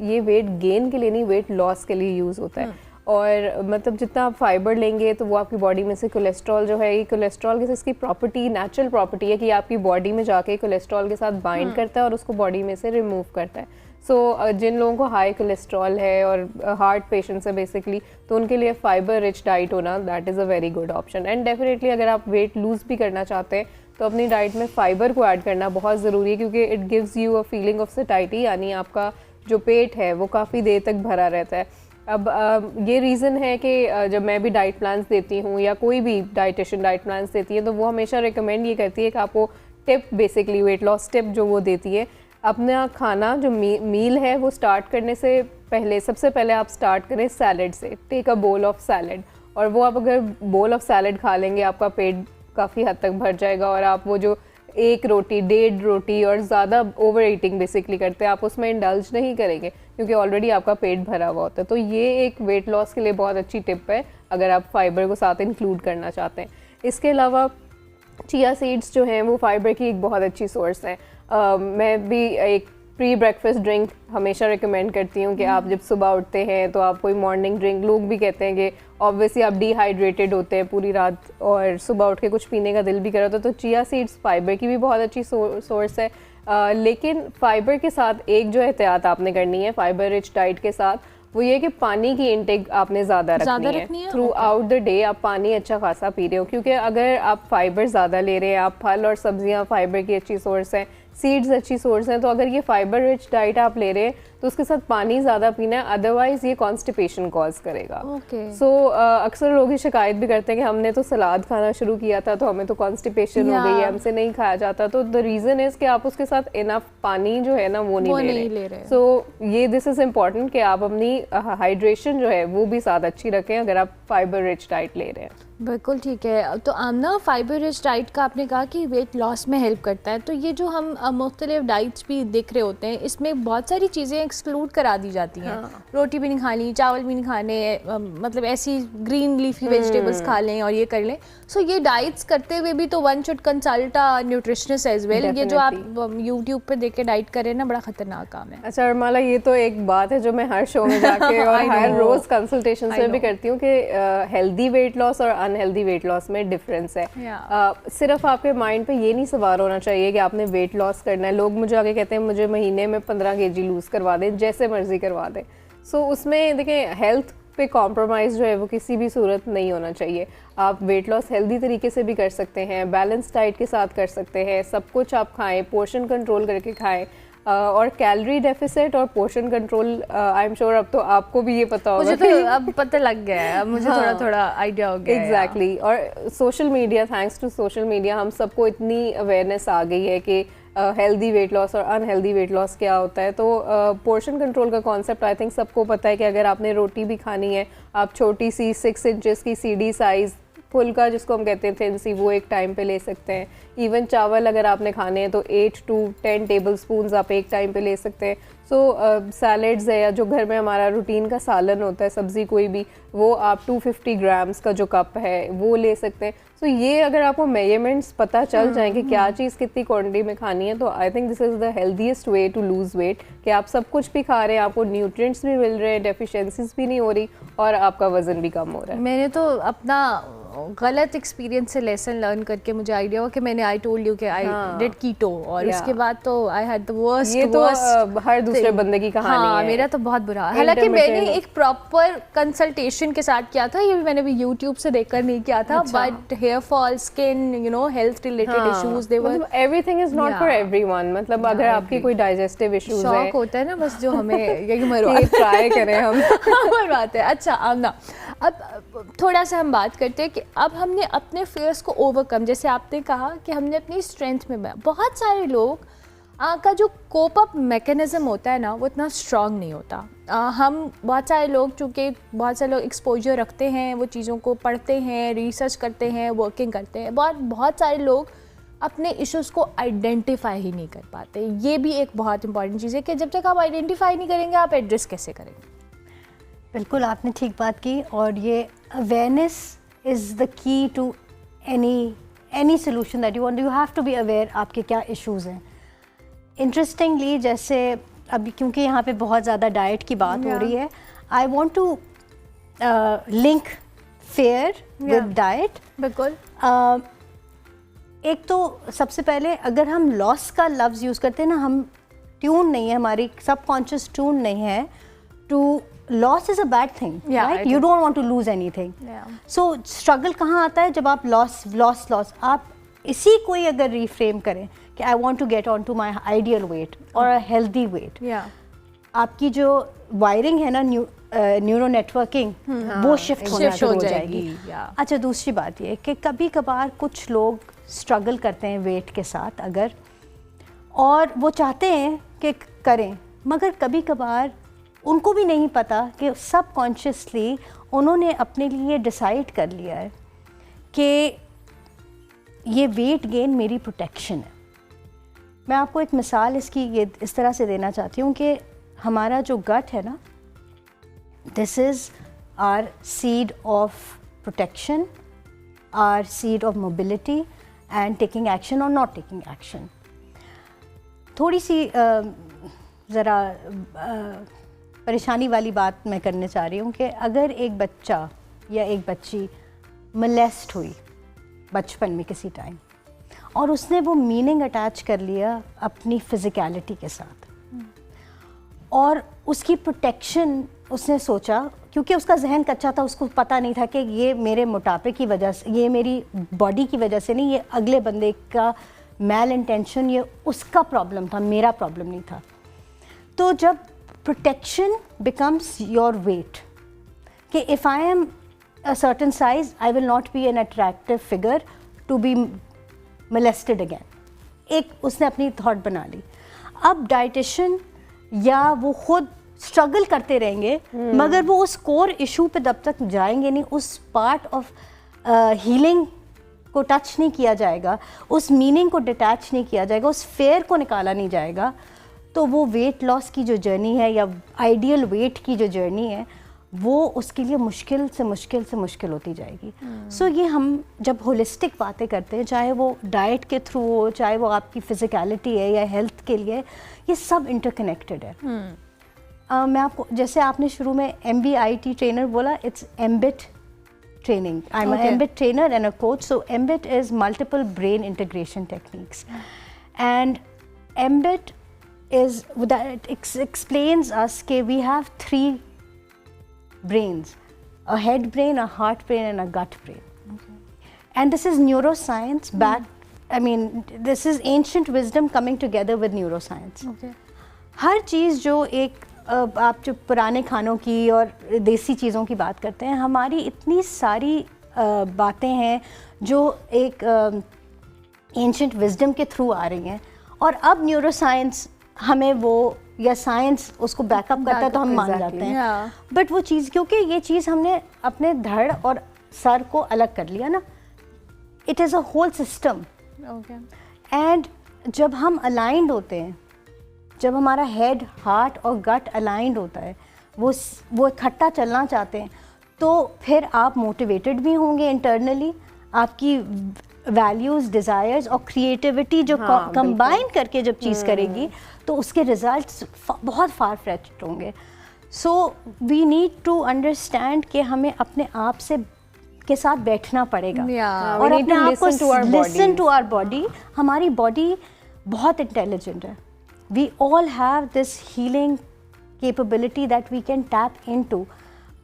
ये वेट गेन के लिए नहीं, वेट लॉस के लिए यूज़ होता है, और मतलब जितना आप फाइबर लेंगे तो वो आपकी बॉडी में से कोलेस्ट्रॉल जो है, ये कोलेस्ट्रॉल की इसकी प्रॉपर्टी, नेचुरल प्रॉपर्टी है कि आपकी बॉडी में जाके कोलेस्ट्रॉल के साथ बाइंड करता है और उसको बॉडी में से रिमूव करता है। सो जिन लोगों को हाई कोलेस्ट्रॉल है और हार्ट पेशेंट्स है बेसिकली, तो उनके लिए फाइबर रिच डाइट होना that is a very good option. And definitely अगर आप वेट लूज़ भी करना चाहते हैं तो अपनी डाइट में फ़ाइबर को ऐड करना बहुत ज़रूरी है, क्योंकि it gives you a feeling of satiety, यानी आपका जो पेट है वो काफ़ी देर तक भरा रहता है। अब ये रीज़न है कि जब मैं भी डाइट प्लान्स देती हूँ या कोई भी डाइटिशियन डाइट प्लान्स देती है, तो वो हमेशा रिकमेंड ये करती है कि आपको tip, basically weight loss tip जो वो देती है, अपना खाना जो मील है वो स्टार्ट करने से पहले, सबसे पहले आप स्टार्ट करें सैलड से, take a bowl of salad, और वो आप अगर बोल ऑफ सैलड खा लेंगे आपका पेट काफ़ी हद तक भर जाएगा, और आप वो जो 1 रोटी, 1.5 रोटी और ज़्यादा ओवर ईटिंग बेसिकली करते हैं, आप उसमें इंडल्ज नहीं करेंगे क्योंकि ऑलरेडी आपका पेट भरा हुआ होता है। तो ये एक वेट लॉस के लिए बहुत अच्छी टिप है अगर आप फाइबर को साथ इंक्लूड करना चाहते हैं। इसके अलावा चिया सीड्स जो हैं वो फाइबर की एक बहुत अच्छी सोर्स है। मैं भी एक प्री ब्रेकफास्ट ड्रिंक हमेशा रिकमेंड करती हूँ कि आप जब सुबह उठते हैं तो आप कोई मॉर्निंग ड्रिंक, लोग भी कहते हैं कि ऑब्वियसली आप डिहाइड्रेटेड होते हैं पूरी रात और सुबह उठ के कुछ पीने का दिल भी कर रहा होता है, तो चिया सीड्स फाइबर की भी बहुत अच्छी सोर्स है। लेकिन फ़ाइबर के साथ एक जो एहतियात आपने करनी है फाइबर रिच डाइट के साथ, वो ये कि पानी की इंटेक आपने ज़्यादा रखनी है। थ्रू आउट द डे आप पानी अच्छा खासा पी रहे हो, क्योंकि अगर आप फाइबर ज़्यादा ले रहे हैं, आप फल और सब्जियां फाइबर की अच्छी सोर्स हैं, सीड्स अच्छी सोर्स हैं, तो अगर ये फाइबर रिच डाइट आप ले रहे हैं तो उसके साथ पानी ज़्यादा पीना है, अदरवाइज ये कॉन्स्टिपेशन कॉज करेगा। सो अक्सर लोग ही शिकायत भी करते हैं कि हमने तो सलाद खाना शुरू किया था तो हमें तो कॉन्स्टिपेशन हो गई है, हमसे नहीं खाया जाता। तो द रीज़न इज़ कि आप उसके साथ इनफ पानी जो है ना वो नहीं ले रहे। सो ये दिस इज़ इम्पॉर्टेंट कि आप अपनी हाइड्रेशन जो है वो भी साथ अच्छी रखें अगर आप फाइबर रिच डाइट ले रहे हैं। बिल्कुल ठीक है। तो आमना, फाइबर रिच डाइट का आपने कहा कि वेट लॉस में हेल्प करता है, तो ये जो हम मुख्तलिफ डाइट्स भी देख रहे होते हैं इसमें बहुत सारी चीज़ें एक्सक्लूड करा दी जाती हैं। रोटी भी नहीं खानी, चावल भी नहीं खाने, मतलब ऐसी ग्रीन लीफी वेजिटेबल्स खा लें और ये कर लें। सो ये डाइट्स करते हुए भी तो one should consult a nutritionist as well. ये जो आप यूट्यूब पे देख के डाइट करें ना, बड़ा ख़तरनाक काम है। अच्छा अरमाला, ये तो एक बात है जो मैं हर शो में जाके और हर रोज़ कंसल्टेशन में भी करती हूँ कि हेल्दी वेट लॉस और अनहेल्दी वेट लॉस में डिफरेंस है। सिर्फ आपके माइंड पे ये नहीं सवार होना चाहिए कि आपने वेट लॉस करना है। लोग मुझे आगे कहते हैं मुझे महीने में 15 kg लूज़ करवा दें, जैसे मर्जी करवा दें। सो उसमें देखें, हेल्थ पे कॉम्प्रोमाइज़ जो है वो किसी भी सूरत नहीं होना चाहिए। आप वेट लॉस हेल्दी तरीके से भी कर सकते हैं, बैलेंस डाइट के साथ कर सकते हैं, सब कुछ आप खाएं, पोर्शन कंट्रोल करके खाएं। और कैलोरी डेफिसिट और portion control, I am sure अब तो आपको भी ये पता होगा। मुझे तो अब पता लग गया है, अब मुझे थोड़ा थोड़ा आइडिया हो गया। एग्जैक्टली। और social media, thanks to social media हम सबको इतनी अवेयरनेस आ गई है कि हेल्दी वेट लॉस और अनहेल्दी वेट लॉस क्या होता है। तो पोर्शन कंट्रोल का कॉन्सेप्ट आई थिंक सबको पता है कि अगर आपने रोटी भी खानी है, आप छोटी सी 6 इंचेस की सीडी साइज़ फुल्का जिसको हम कहते हैं थिन सी, वो एक टाइम पे ले सकते हैं। इवन चावल अगर आपने खाने हैं तो 8 to 10 टेबल स्पून आप एक टाइम पे ले सकते हैं। सो सैलेड्स है या जो घर में हमारा रूटीन का सालन होता है, सब्ज़ी कोई भी, वो आप 250 ग्राम्स का जो कप है वो ले सकते हैं। सो ये अगर आपको मेजरमेंट्स पता चल जाए कि क्या चीज़ कितनी क्वांटिटी में खानी है, तो I think this is the healthiest way to lose weight कि आप सब कुछ भी खा रहे हैं, आपको न्यूट्रिएंट्स भी मिल रहे हैं, डेफिशिएंसीज भी नहीं हो रही और आपका वज़न भी कम हो रहा है। मैंने तो अपना गलत एक्सपीरियंस से लेसन लर्न करके मुझे आइडिया हुआ कि मैंने आई टोल्ड यू कि आई डिड कीटो, और उसके बाद तो आई हैड द वर्स्ट। ये तो हर दूसरे बंदे की कहानी है। मेरा तो बहुत बुरा। हालांकि मैंने एक प्रॉपर कंसल्टेशन के साथ किया था, ये भी मैंने भी यूट्यूब से देखकर नहीं किया था, but here fall, skin, you know, health related issues, they were, everything is not for everyone. मतलब अगर आपकी कोई डाइजेस्टिव इश्यूज है, शौक होता है ना बस जो हमें यही मरवा ट्राई करें हम। बात है। अच्छा आमना, अब थोड़ा सा हम बात करते हैं कि अब हमने अपने फेयर्स को ओवरकम, जैसे आपने कहा कि हमने अपनी स्ट्रेंथ में, बहुत सारे लोग का जो कोप अप मैकेनिज्म होता है ना वो इतना स्ट्रांग नहीं होता। हम बहुत सारे लोग, चूँकि बहुत सारे लोग एक्सपोजर रखते हैं, वो चीज़ों को पढ़ते हैं, रिसर्च करते हैं, वर्किंग करते हैं, बहुत सारे लोग अपने इश्यूज़ को आइडेंटिफाई ही नहीं कर पाते। ये भी एक बहुत इंपॉर्टेंट चीज़ है कि जब तक आप आइडेंटिफाई नहीं करेंगे आप एड्रेस कैसे करेंगे। बिल्कुल आपने ठीक बात की, और ये awareness is the key to any solution that you want. You have to be aware आपके क्या इश्यूज़ हैं। इंटरेस्टिंगली, जैसे अभी क्योंकि यहाँ पे बहुत ज़्यादा डाइट की बात हो रही है, I want to link fear with diet. बिल्कुल। एक तो सबसे पहले अगर हम लॉस का लफ्ज़ यूज़ करते हैं ना, हम ट्यून नहीं है, हमारी सबकॉन्शियस ट्यून नहीं है to loss is a bad thing, right? You don't want to lose anything. So struggle कहाँ आता है? जब आप लॉस आप इसी को ही अगर रिफ्रेम करें कि I want to get on to my ideal weight और अ हेल्दी वेट, आपकी जो वायरिंग है ना, न्यूरो नेटवर्किंग, वो शिफ्ट होना शुरू हो जाएगी। अच्छा, दूसरी बात ये कि कभी कभार कुछ लोग स्ट्रगल करते हैं वेट के साथ अगर, और वो चाहते हैं कि करें, मगर कभी कभार उनको भी नहीं पता कि सबकॉन्शियसली उन्होंने अपने लिए डिसाइड कर लिया है कि ये वेट गेन मेरी प्रोटेक्शन है। मैं आपको एक मिसाल इसकी ये इस तरह से देना चाहती हूँ कि हमारा जो गट है ना, this is our seat of protection, our seat of mobility and taking action और नॉट टेकिंग एक्शन। थोड़ी सी ज़रा परेशानी वाली बात मैं करने चाह रही हूँ कि अगर एक बच्चा या एक बच्ची मोलेस्ट हुई बचपन में किसी टाइम, और उसने वो मीनिंग अटैच कर लिया अपनी फिज़िकलिटी के साथ, और उसकी प्रोटेक्शन उसने सोचा, क्योंकि उसका जहन कच्चा था, उसको पता नहीं था कि ये मेरे मोटापे की वजह से, ये मेरी बॉडी की वजह से नहीं, ये अगले बंदे का मैल इंटेंशन, ये उसका प्रॉब्लम था, मेरा प्रॉब्लम नहीं था। तो जब protection becomes your weight. कि if I am a certain size, I will not be an attractive figure to be molested again. एक उसने अपनी थॉट बना ली. अब डाइटिशियन या वो खुद स्ट्रगल करते रहेंगे, मगर वो उस कोर इशू पे तब तक जाएंगे नहीं, उस पार्ट ऑफ हीलिंग को टच नहीं किया जाएगा, उस मीनिंग को डिटैच नहीं किया जाएगा, उस फेयर को निकाला नहीं जाएगा, तो वो वेट लॉस की जो जर्नी है या आइडियल वेट की जो जर्नी है वो उसके लिए मुश्किल से मुश्किल होती जाएगी. सो ये हम जब होलिस्टिक बातें करते हैं, चाहे वो डाइट के थ्रू हो, चाहे वो आपकी फिजिकलिटी है या हेल्थ के लिए, ये सब इंटरकनेक्टेड है. मैं आपको, जैसे आपने शुरू में MBIT ट्रेनर बोला, it's MBIT training. I'm an MBIT trainer and a coach. So MBIT is multiple brain integration techniques, and MBIT is that explains us that we have 3 brains: a head brain, a heart brain, and a gut brain. And this is neuroscience back. I mean, this is ancient wisdom coming together with neuroscience. हर चीज़ जो एक आप जो पुराने खानों की और देसी चीज़ों की बात करते हैं, हमारी इतनी सारी बातें हैं जो एक एंशिएंट विजडम के थ्रू आ रही हैं, और अब न्यूरोसाइंस हमें वो या साइंस उसको बैकअप करता है तो हम मान जाते हैं. बट वो चीज़, क्योंकि ये चीज़ हमने अपने धड़ और सर को अलग कर लिया ना, it is a whole system. And जब हम अलाइंड होते हैं, जब हमारा हेड, हार्ट और गट अलाइंड होता है, वो इकट्ठा चलना चाहते हैं, तो फिर आप मोटिवेटेड भी होंगे इंटरनली. आपकी वैल्यूज़, डिज़ायर्स और क्रिएटिविटी जो कंबाइन करके जब चीज़ करेगी तो उसके रिजल्ट्स बहुत फार फेच्ड होंगे. So we need to understand कि हमें अपने आप से के साथ बैठना पड़ेगा और अपने आप को लिसन टू आवर बॉडी. हमारी बॉडी बहुत इंटेलिजेंट है. We all have this healing capability that we can tap into,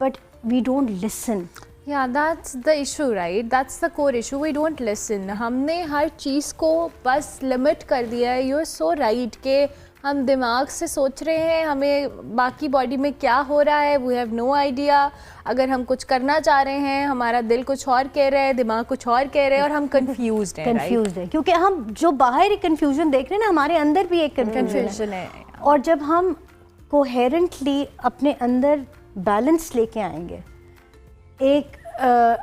but we don't listen. Yeah, that's the issue, right? That's the core issue. We don't listen. हमने हर चीज़ को बस limit कर दिया है. You're so right कि हम दिमाग से सोच रहे हैं, हमें बाकी बॉडी में क्या हो रहा है we have no idea. अगर हम कुछ करना चाह रहे हैं, हमारा दिल कुछ और कह रहा है, दिमाग कुछ और कह रहा है, और हम कंफ्यूज्ड हैं. कंफ्यूज्ड है क्योंकि हम जो बाहर एक कंफ्यूजन देख रहे हैं ना, हमारे अंदर भी एक कंफ्यूजन है. और जब हम कोहेरेंटली अपने अंदर बैलेंस लेके आएंगे, एक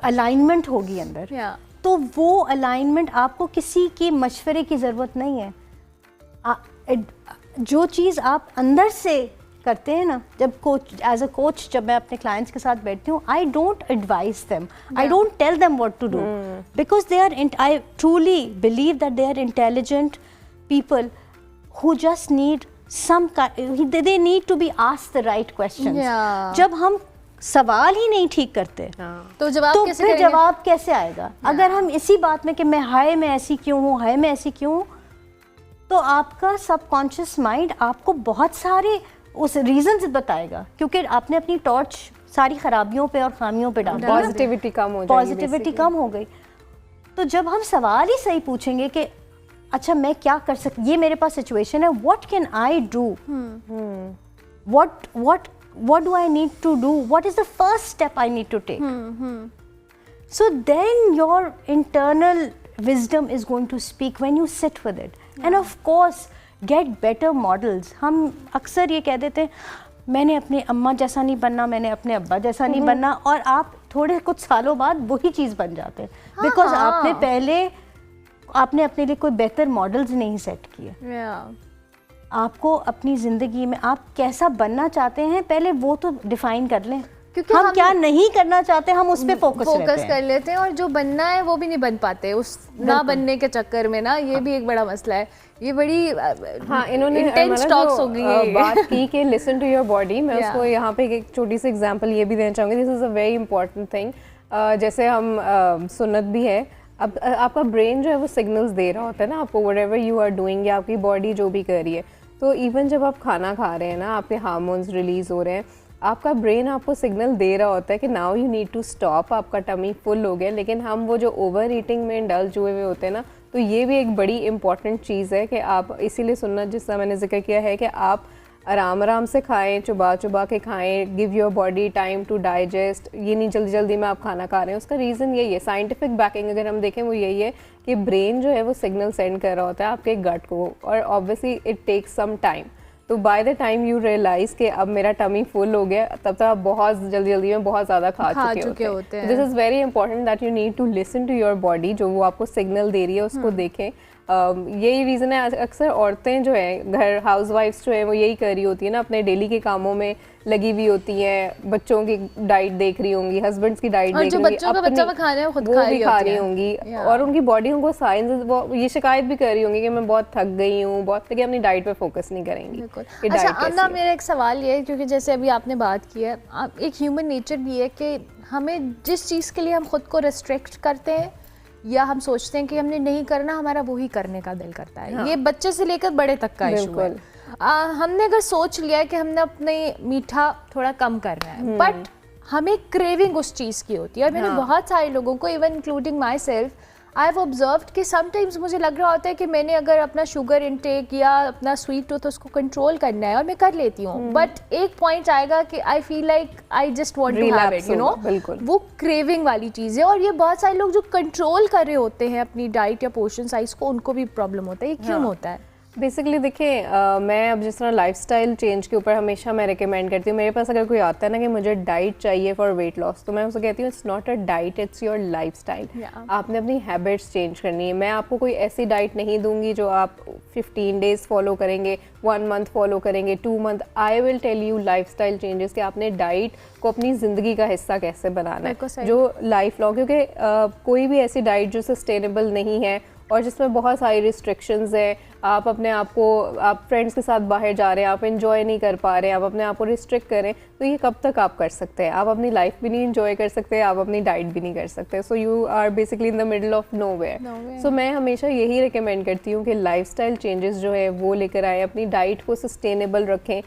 अलाइनमेंट होगी अंदर, तो वो अलाइनमेंट आपको किसी की मशवरे की ज़रूरत नहीं है. जो चीज़ आप अंदर से करते हैं ना, जब कोच, एज अ कोच जब मैं अपने क्लाइंट्स के साथ बैठती हूँ, I don't advise them, I don't tell them what to do, because they are, I truly believe that they are intelligent people who just need some, they need to be asked the right questions. जब हम सवाल ही नहीं ठीक करते तो जवाब तो कैसे फिर जवाब कैसे आएगा? अगर हम इसी बात में कि मैं हाय मैं ऐसी क्यों हूँ, हाय मैं ऐसी क्यों हूँ, तो आपका सबकॉन्शियस माइंड आपको बहुत सारे उस रीजंस बताएगा, क्योंकि आपने अपनी टॉर्च सारी खराबियों पे और खामियों पे डाली, पॉजिटिविटी कम हो जाएगी, पॉजिटिविटी कम हो गई. तो जब हम सवाल ही सही पूछेंगे कि अच्छा मैं क्या कर सकती, ये मेरे पास सिचुएशन है, what can I do, what do I need to do, what is the first step I need to take. So then your internal wisdom is going to speak when you sit with it. And of course get better models. हम अक्सर ये कह देते हैं मैंने अपने अम्मा जैसा नहीं बनना, मैंने अपने अब्बा जैसा नहीं बनना, और आप थोड़े कुछ सालों बाद वही चीज़ बन जाते हैं, बिकॉज आपने अपने लिए कोई बेहतर मॉडल्स नहीं सेट किए. आपको अपनी ज़िंदगी में आप कैसा बनना चाहते हैं पहले वो तो डिफाइन कर लें, क्योंकि हम क्या नहीं करना चाहते हम उस पर फोकस कर लेते हैं, और जो बनना है वो भी नहीं बन पाते उस ना बनने के चक्कर में ना. ये भी एक बड़ा मसला है. ये बड़ी इन्होंने इंटेंस टॉक्स हो गई बात की कि लिसन टू योर बॉडी. मैं उसको यहाँ पे एक छोटी सी एग्जांपल ये भी देना चाहूँगी. This is a very important thing. जैसे हम सुन्नत भी है, अब आपका ब्रेन जो है वो सिग्नल्स दे रहा होता है ना आपको, व्हाटएवर यू आर डूइंग, या आपकी बॉडी जो भी कर रही है. तो इवन जब आप खाना खा रहे हैं ना, आपके हार्मोन्स रिलीज़ हो रहे हैं, आपका ब्रेन आपको सिग्नल दे रहा होता है कि now you need to stop, आपका टमी फुल हो गया. लेकिन हम वो जो ओवर ईटिंग में इंडल्ज हुए हुए होते हैं ना, तो ये भी एक बड़ी इंपॉर्टेंट चीज़ है कि आप, इसीलिए सुन्नत जिस तरह मैंने जिक्र किया है कि आप आराम आराम से खाएं, चुबा चुबा के खाएं, give your body time to digest. ये नहीं जल्दी जल्दी में आप खाना खा रहे हैं। उसका रीज़न यही है, साइंटिफिक बैकिंग अगर हम देखें वो यही है कि ब्रेन जो है वो सिग्नल सेंड कर रहा होता है आपके गट को, और obviously it takes some time. तो by the time you realise कि अब मेरा टमी फुल हो गया, तब तक आप बहुत जल्दी जल्दी में बहुत ज़्यादा खा चुके होते हैं। This is very important that you need to listen to your body, जो वो आपको सिग्नल दे रही है उसको देखें। यही रीज़न है अक्सर औरतें जो हैं घर हाउसवाइफ्स जो हैं वो यही कर रही होती है ना, अपने डेली के कामों में लगी हुई होती हैं, बच्चों की डाइट देख रही होंगी, हस्बैंड्स की डाइट देख रही होंगी, बच्चों का बच्चा वो खा रहे हैं खुद खा रही होंगी, और उनकी बॉडी उनको साइंस वो ये शिकायत भी कर रही होंगी कि मैं बहुत थक गई हूँ बहुत, लेकिन अपनी डाइट पे फोकस नहीं करेंगी। अच्छा आमना, मेरा एक सवाल ये है, क्योंकि जैसे अभी आपने बात की है, एक ह्यूमन नेचर भी है कि हमें जिस चीज़ के लिए हम खुद को रिस्ट्रिक्ट करते हैं या हम सोचते हैं कि हमने नहीं करना, हमारा वही करने का दिल करता है। हाँ। ये बच्चे से लेकर बड़े तक का इशू है। हमने अगर सोच लिया है कि हमने अपने मीठा थोड़ा कम करना है, बट हमें क्रेविंग उस चीज़ की होती है। और मैंने बहुत सारे लोगों को, even including my self, I have observed कि समटाइम्स मुझे लग रहा होता है कि मैंने अगर अपना शुगर इनटेक या अपना स्वीट टूथ उसको कंट्रोल करना है, और मैं कर लेती हूँ, बट एक पॉइंट आएगा कि I feel like I just want to have it, you know, वो क्रेविंग वाली चीज़ है। और ये बहुत सारे लोग जो कंट्रोल कर रहे होते हैं अपनी डाइट या पोर्शन साइज को, उनको भी प्रॉब्लम होता है। ये क्यों होता है? बेसिकली देखिए, मैं अब जिस तरह लाइफस्टाइल चेंज के ऊपर हमेशा मैं रिकमेंड करती हूँ। मेरे पास अगर कोई आता है ना कि मुझे डाइट चाहिए फॉर वेट लॉस, तो मैं उसे कहती हूँ it's not a diet, it's your lifestyle. आपने अपनी हैबिट्स चेंज करनी है। मैं आपको कोई ऐसी डाइट नहीं दूंगी जो आप 15 डेज फॉलो करेंगे, 1 मंथ फॉलो करेंगे, 2 month. I will tell you lifestyle changes कि आपने डाइट को अपनी ज़िंदगी का हिस्सा कैसे बनाना है, जो लाइफ लॉन्ग, क्योंकि कोई भी ऐसी डाइट जो सस्टेनेबल नहीं है और जिसमें बहुत सारी रिस्ट्रिक्शंस हैं, आप अपने आप को, आप फ्रेंड्स के साथ बाहर जा रहे हैं, आप एंजॉय नहीं कर पा रहे हैं, आप अपने आप को रिस्ट्रिक्ट करें, तो ये कब तक आप कर सकते हैं? आप अपनी लाइफ भी नहीं एंजॉय कर सकते, आप अपनी डाइट भी नहीं कर सकते। So you are basically in the middle of nowhere. So मैं हमेशा यही रिकमेंड करती हूँ कि लाइफस्टाइल चेंजेस जो है वो लेकर आए, अपनी डाइट को सस्टेनेबल रखें।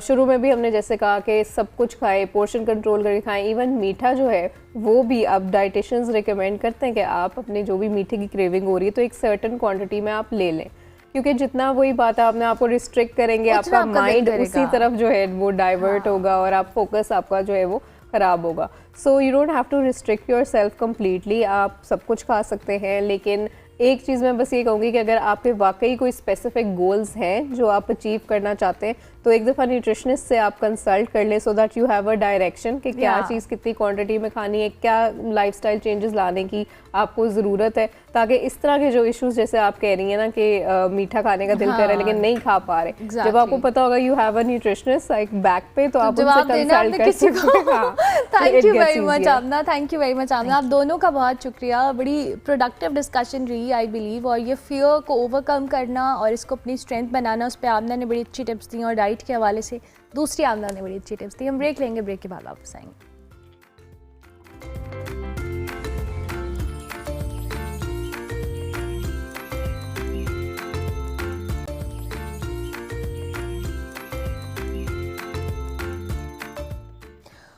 शुरू में भी हमने जैसे कहा कि सब कुछ खाएं, पोर्शन कंट्रोल करके खाएं, इवन मीठा जो है वो भी अब डाइटिशियंस रिकमेंड करते हैं कि आप अपने जो भी मीठे की क्रेविंग हो रही है तो एक सर्टेन क्वांटिटी में आप ले लें, क्योंकि जितना वही बात है आपने आपको रिस्ट्रिक्ट करेंगे, आपका माइंड उसी तरफ जो है वो डाइवर्ट होगा और आप फोकस आपका जो है वो ख़राब होगा। So you don't have to restrict yourself completely, आप सब कुछ खा सकते हैं। लेकिन एक चीज़ मैं बस ये कहूँगी कि अगर आपके वाकई कोई स्पेसिफिक गोल्स हैं जो आप अचीव करना चाहते हैं, तो एक दफ़ा न्यूट्रिशनिस्ट से आप कंसल्ट कर लें, so that you have a direction कि क्या चीज़ कितनी क्वांटिटी में खानी है, क्या लाइफस्टाइल चेंजेस लाने की आपको ज़रूरत है, ताकि इस तरह के जो इश्यूज जैसे आप कह रही हैं ना कि मीठा खाने का दिल कर रहा है लेकिन नहीं खा पा रहे, जब आपको पता होगा you have a nutritionist like back पे, तो आप उनसे कंसल्ट कर सकते हैं। Thank you very much Amna, thank you very much Amna, आप दोनों का बहुत शुक्रिया। बड़ी प्रोडक्टिव डिस्कशन रही आई बिलीव, और ये फियर को ओवरकम करना और इसको अपनी स्ट्रेंथ बनाना, उस पर आमना ने बड़ी अच्छी टिप्स दी, और डाइट के हवाले से दूसरी आमना ने बड़ी अच्छी टिप्स दी। हम ब्रेक लेंगे, ब्रेक के बाद वापस आएंगे।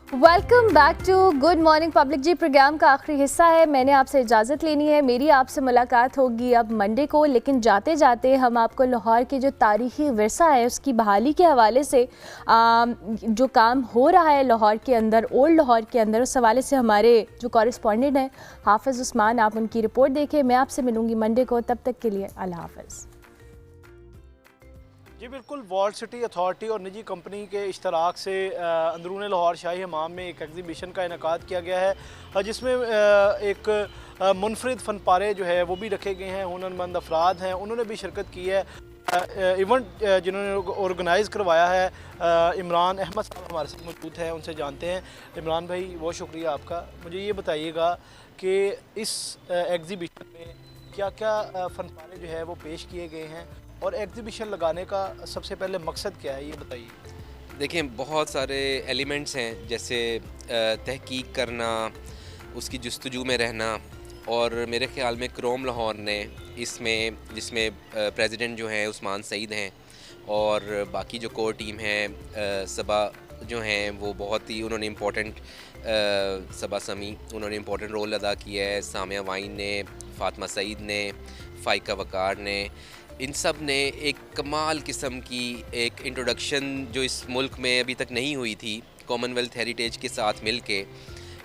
Welcome back to good morning public जी। प्रोग्राम का आखिरी हिस्सा है, मैंने आपसे इजाज़त लेनी है। मेरी आपसे मुलाकात होगी अब मंडे को, लेकिन जाते जाते हम आपको लाहौर के जो तारीख़ी विरसा है उसकी बहाली के हवाले से जो काम हो रहा है लाहौर के अंदर, ओल्ड लाहौर के अंदर, उस हवाले से हमारे जो कॉरेस्पॉन्डेंट हैं हाफिज़ उस्मान, आप उनकी रिपोर्ट देखें। मैं आपसे मिलूँगी मंडे को, तब तक के लिए अल्लाह हाफ़िज़। जी बिल्कुल, वॉल्ड सिटी अथॉरिटी और निजी कंपनी के इश्तराक से अंदरून लाहौर शाही हमाम में एक एग्जीबिशन का इनेकाद किया गया है, जिसमें एक मुनफरिद फनपारे जो है वो भी रखे गए हैं, हुनरमंद अफराद हैं, उन्होंने भी शिरकत की है। इवेंट जिन्होंने ऑर्गेनाइज़ करवाया है इमरान अहमद साहब हमारे साथ मौजूद हैं, उनसे जानते हैं। इमरान भाई, बहुत शुक्रिया आपका। मुझे ये बताइएगा कि इस एग्जीबिशन में क्या क्या फनपारे जो है वो पेश किए गए हैं, और एग्जीबिशन लगाने का सबसे पहले मकसद क्या है, ये बताइए। देखिए, बहुत सारे एलिमेंट्स हैं, जैसे तहकीक करना, उसकी जस्तजू में रहना, और मेरे ख्याल में क्रोम लाहौर ने इसमें, जिसमें प्रेसिडेंट जो हैं उस्मान सईद हैं, और बाकी जो कोर टीम है सबा जो हैं वो बहुत ही उन्होंने इम्पोर्टेंट, सबा समी उन्होंने इम्पोर्टेंट रोल अदा किया है, सामिया वाइन ने, फातिमा सईद ने, फ़ाइका वकार ने, इन सब ने एक कमाल किस्म की एक इंट्रोडक्शन जो इस मुल्क में अभी तक नहीं हुई थी, कॉमनवेल्थ हेरिटेज के साथ मिलके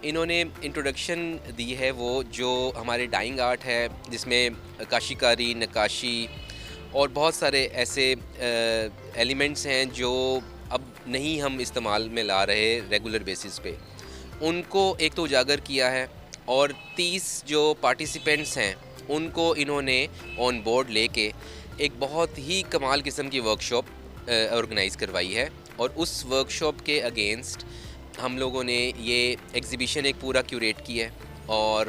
इन्होंने इंट्रोडक्शन दी है, वो जो हमारे डाइंग आर्ट है जिसमें काशीकारी, नक्काशी और बहुत सारे ऐसे एलिमेंट्स हैं जो अब नहीं हम इस्तेमाल में ला रहे रेगुलर बेसिस पे, उनको एक तो उजागर किया है और 30 जो पार्टिसिपेंट्स हैं उनको इन्होंने ऑन बोर्ड लेके एक बहुत ही कमाल किस्म की वर्कशॉप ऑर्गेनाइज़ करवाई है। और उस वर्कशॉप के अगेंस्ट हम लोगों ने ये एग्ज़िबिशन एक पूरा क्यूरेट किया है और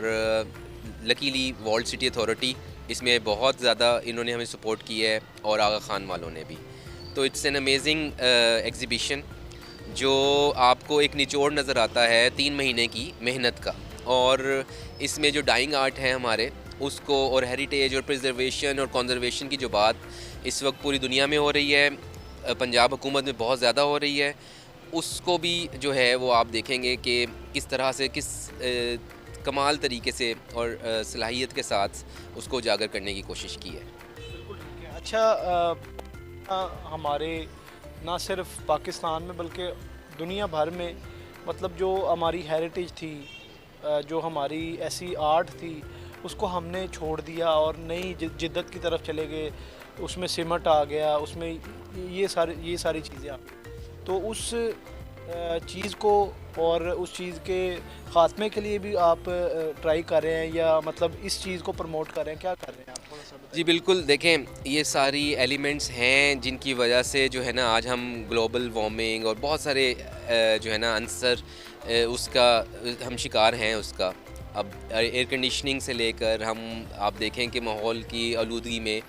लकीली वर्ल्ड सिटी अथॉरिटी इसमें बहुत ज़्यादा इन्होंने हमें सपोर्ट किया है और आगा खान वालों ने भी। तो इट्स एन अमेजिंग एग्ज़िबिशन जो आपको एक निचोड़ नज़र आता है 3 महीने की मेहनत का, और इसमें जो डाइंग आर्ट है हमारे उसको और हेरिटेज और प्रिजर्वेशन और कंजर्वेशन की जो बात इस वक्त पूरी दुनिया में हो रही है, पंजाब हुकूमत में बहुत ज़्यादा हो रही है, उसको भी जो है वो आप देखेंगे कि किस तरह से किस कमाल तरीके से और सलाहियत के साथ उसको उजागर करने की कोशिश की है। बिल्कुल ठीक है। अच्छा, हमारे ना सिर्फ पाकिस्तान में बल्कि दुनिया भर में मतलब जो हमारी हेरिटेज थी, जो हमारी ऐसी आर्ट थी, उसको हमने छोड़ दिया और नई जिद्दत की तरफ चले गए, उसमें सिमट आ गया, उसमें ये सारी चीज़ें आ गई। तो उस चीज़ को और उस चीज़ के ख़ात्मे के लिए भी आप ट्राई कर रहे हैं या मतलब इस चीज़ को प्रमोट कर रहे हैं, क्या कर रहे हैं आप थोड़ा सा बताइए। जी बिल्कुल, देखें ये सारी एलिमेंट्स हैं जिनकी वजह से जो है ना आज हम ग्लोबल वार्मिंग और बहुत सारे जो है ना आंसर उसका हम शिकार हैं उसका। अब एयर कंडीशनिंग से लेकर हम आप देखें कि माहौल की आलूदगी में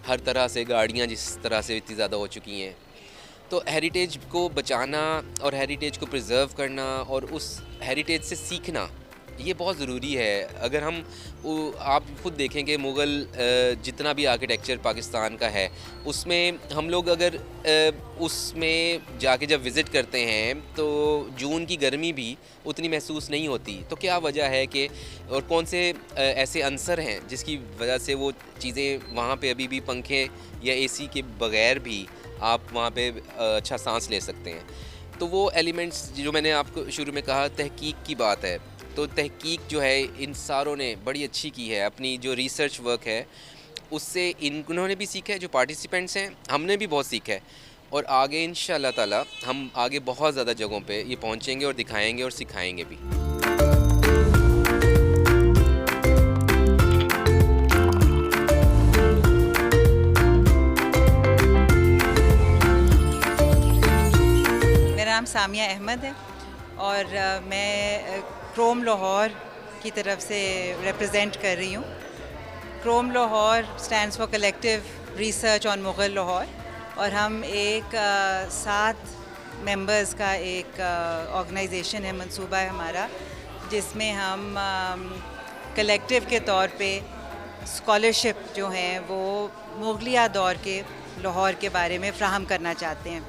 हर तरह से गाड़ियाँ जिस तरह से इतनी ज़्यादा हो चुकी हैं, तो हेरिटेज को बचाना और हेरिटेज को प्रिजर्व करना और उस हेरिटेज से सीखना ये बहुत ज़रूरी है। अगर हम आप खुद देखें कि मुग़ल जितना भी आर्किटेक्चर पाकिस्तान का है उसमें हम लोग अगर उसमें जाके जब विज़िट करते हैं तो जून की गर्मी भी उतनी महसूस नहीं होती। तो क्या वजह है कि और कौन से ऐसे अंसर हैं जिसकी वजह से वो चीज़ें वहाँ पे अभी भी पंखे या एसी के बग़ैर भी आप वहाँ पे अच्छा सांस ले सकते हैं। तो वो एलिमेंट्स जो मैंने आपको शुरू में कहा, तहकीक की बात है, तो तहकीक जो है इन सारों ने बड़ी अच्छी की है, अपनी जो रिसर्च वर्क है उससे इन्होंने भी सीखा है, जो पार्टिसिपेंट्स हैं हमने भी बहुत सीखा है, और आगे इंशाअल्लाह ताला हम आगे बहुत ज़्यादा जगहों पे ये पहुंचेंगे और दिखाएंगे और सिखाएंगे भी। मेरा नाम सामिया अहमद है और मैं क्रोम लाहौर की तरफ से रिप्रेजेंट कर रही हूँ। Chrome Lahore stands for collective research on Mughal Lahore, और हम एक 7 मेंबर्स का एक ऑर्गेनाइजेशन है, मंसूबा है हमारा, जिसमें हम कलेक्टिव के तौर पे स्कॉलरशिप जो हैं वो मुग़लिया दौर के लाहौर के बारे में फ़राहम करना चाहते हैं।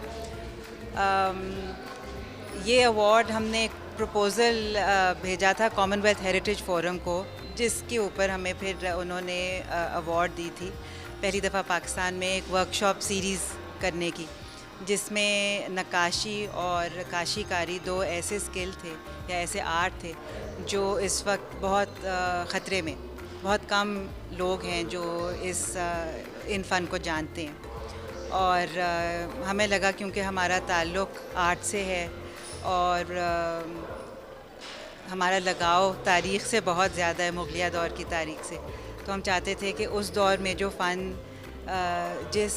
ये अवार्ड हमने एक प्रपोज़ल भेजा था कॉमनवेल्थ हेरिटेज फोरम को, जिसके ऊपर हमें फिर उन्होंने अवार्ड दी थी पहली दफ़ा पाकिस्तान में एक वर्कशॉप सीरीज़ करने की, जिसमें नक्काशी और काशीकारी 2 ऐसे स्किल थे या ऐसे आर्ट थे जो इस वक्त बहुत ख़तरे में, बहुत कम लोग हैं जो इन फ़न को जानते हैं। और हमें लगा क्योंकि हमारा ताल्लुक़ आर्ट से है और हमारा लगाव तारीख़ से बहुत ज़्यादा है, मुग़लिया दौर की तारीख़ से, तो हम चाहते थे कि उस दौर में जो फ़न जिस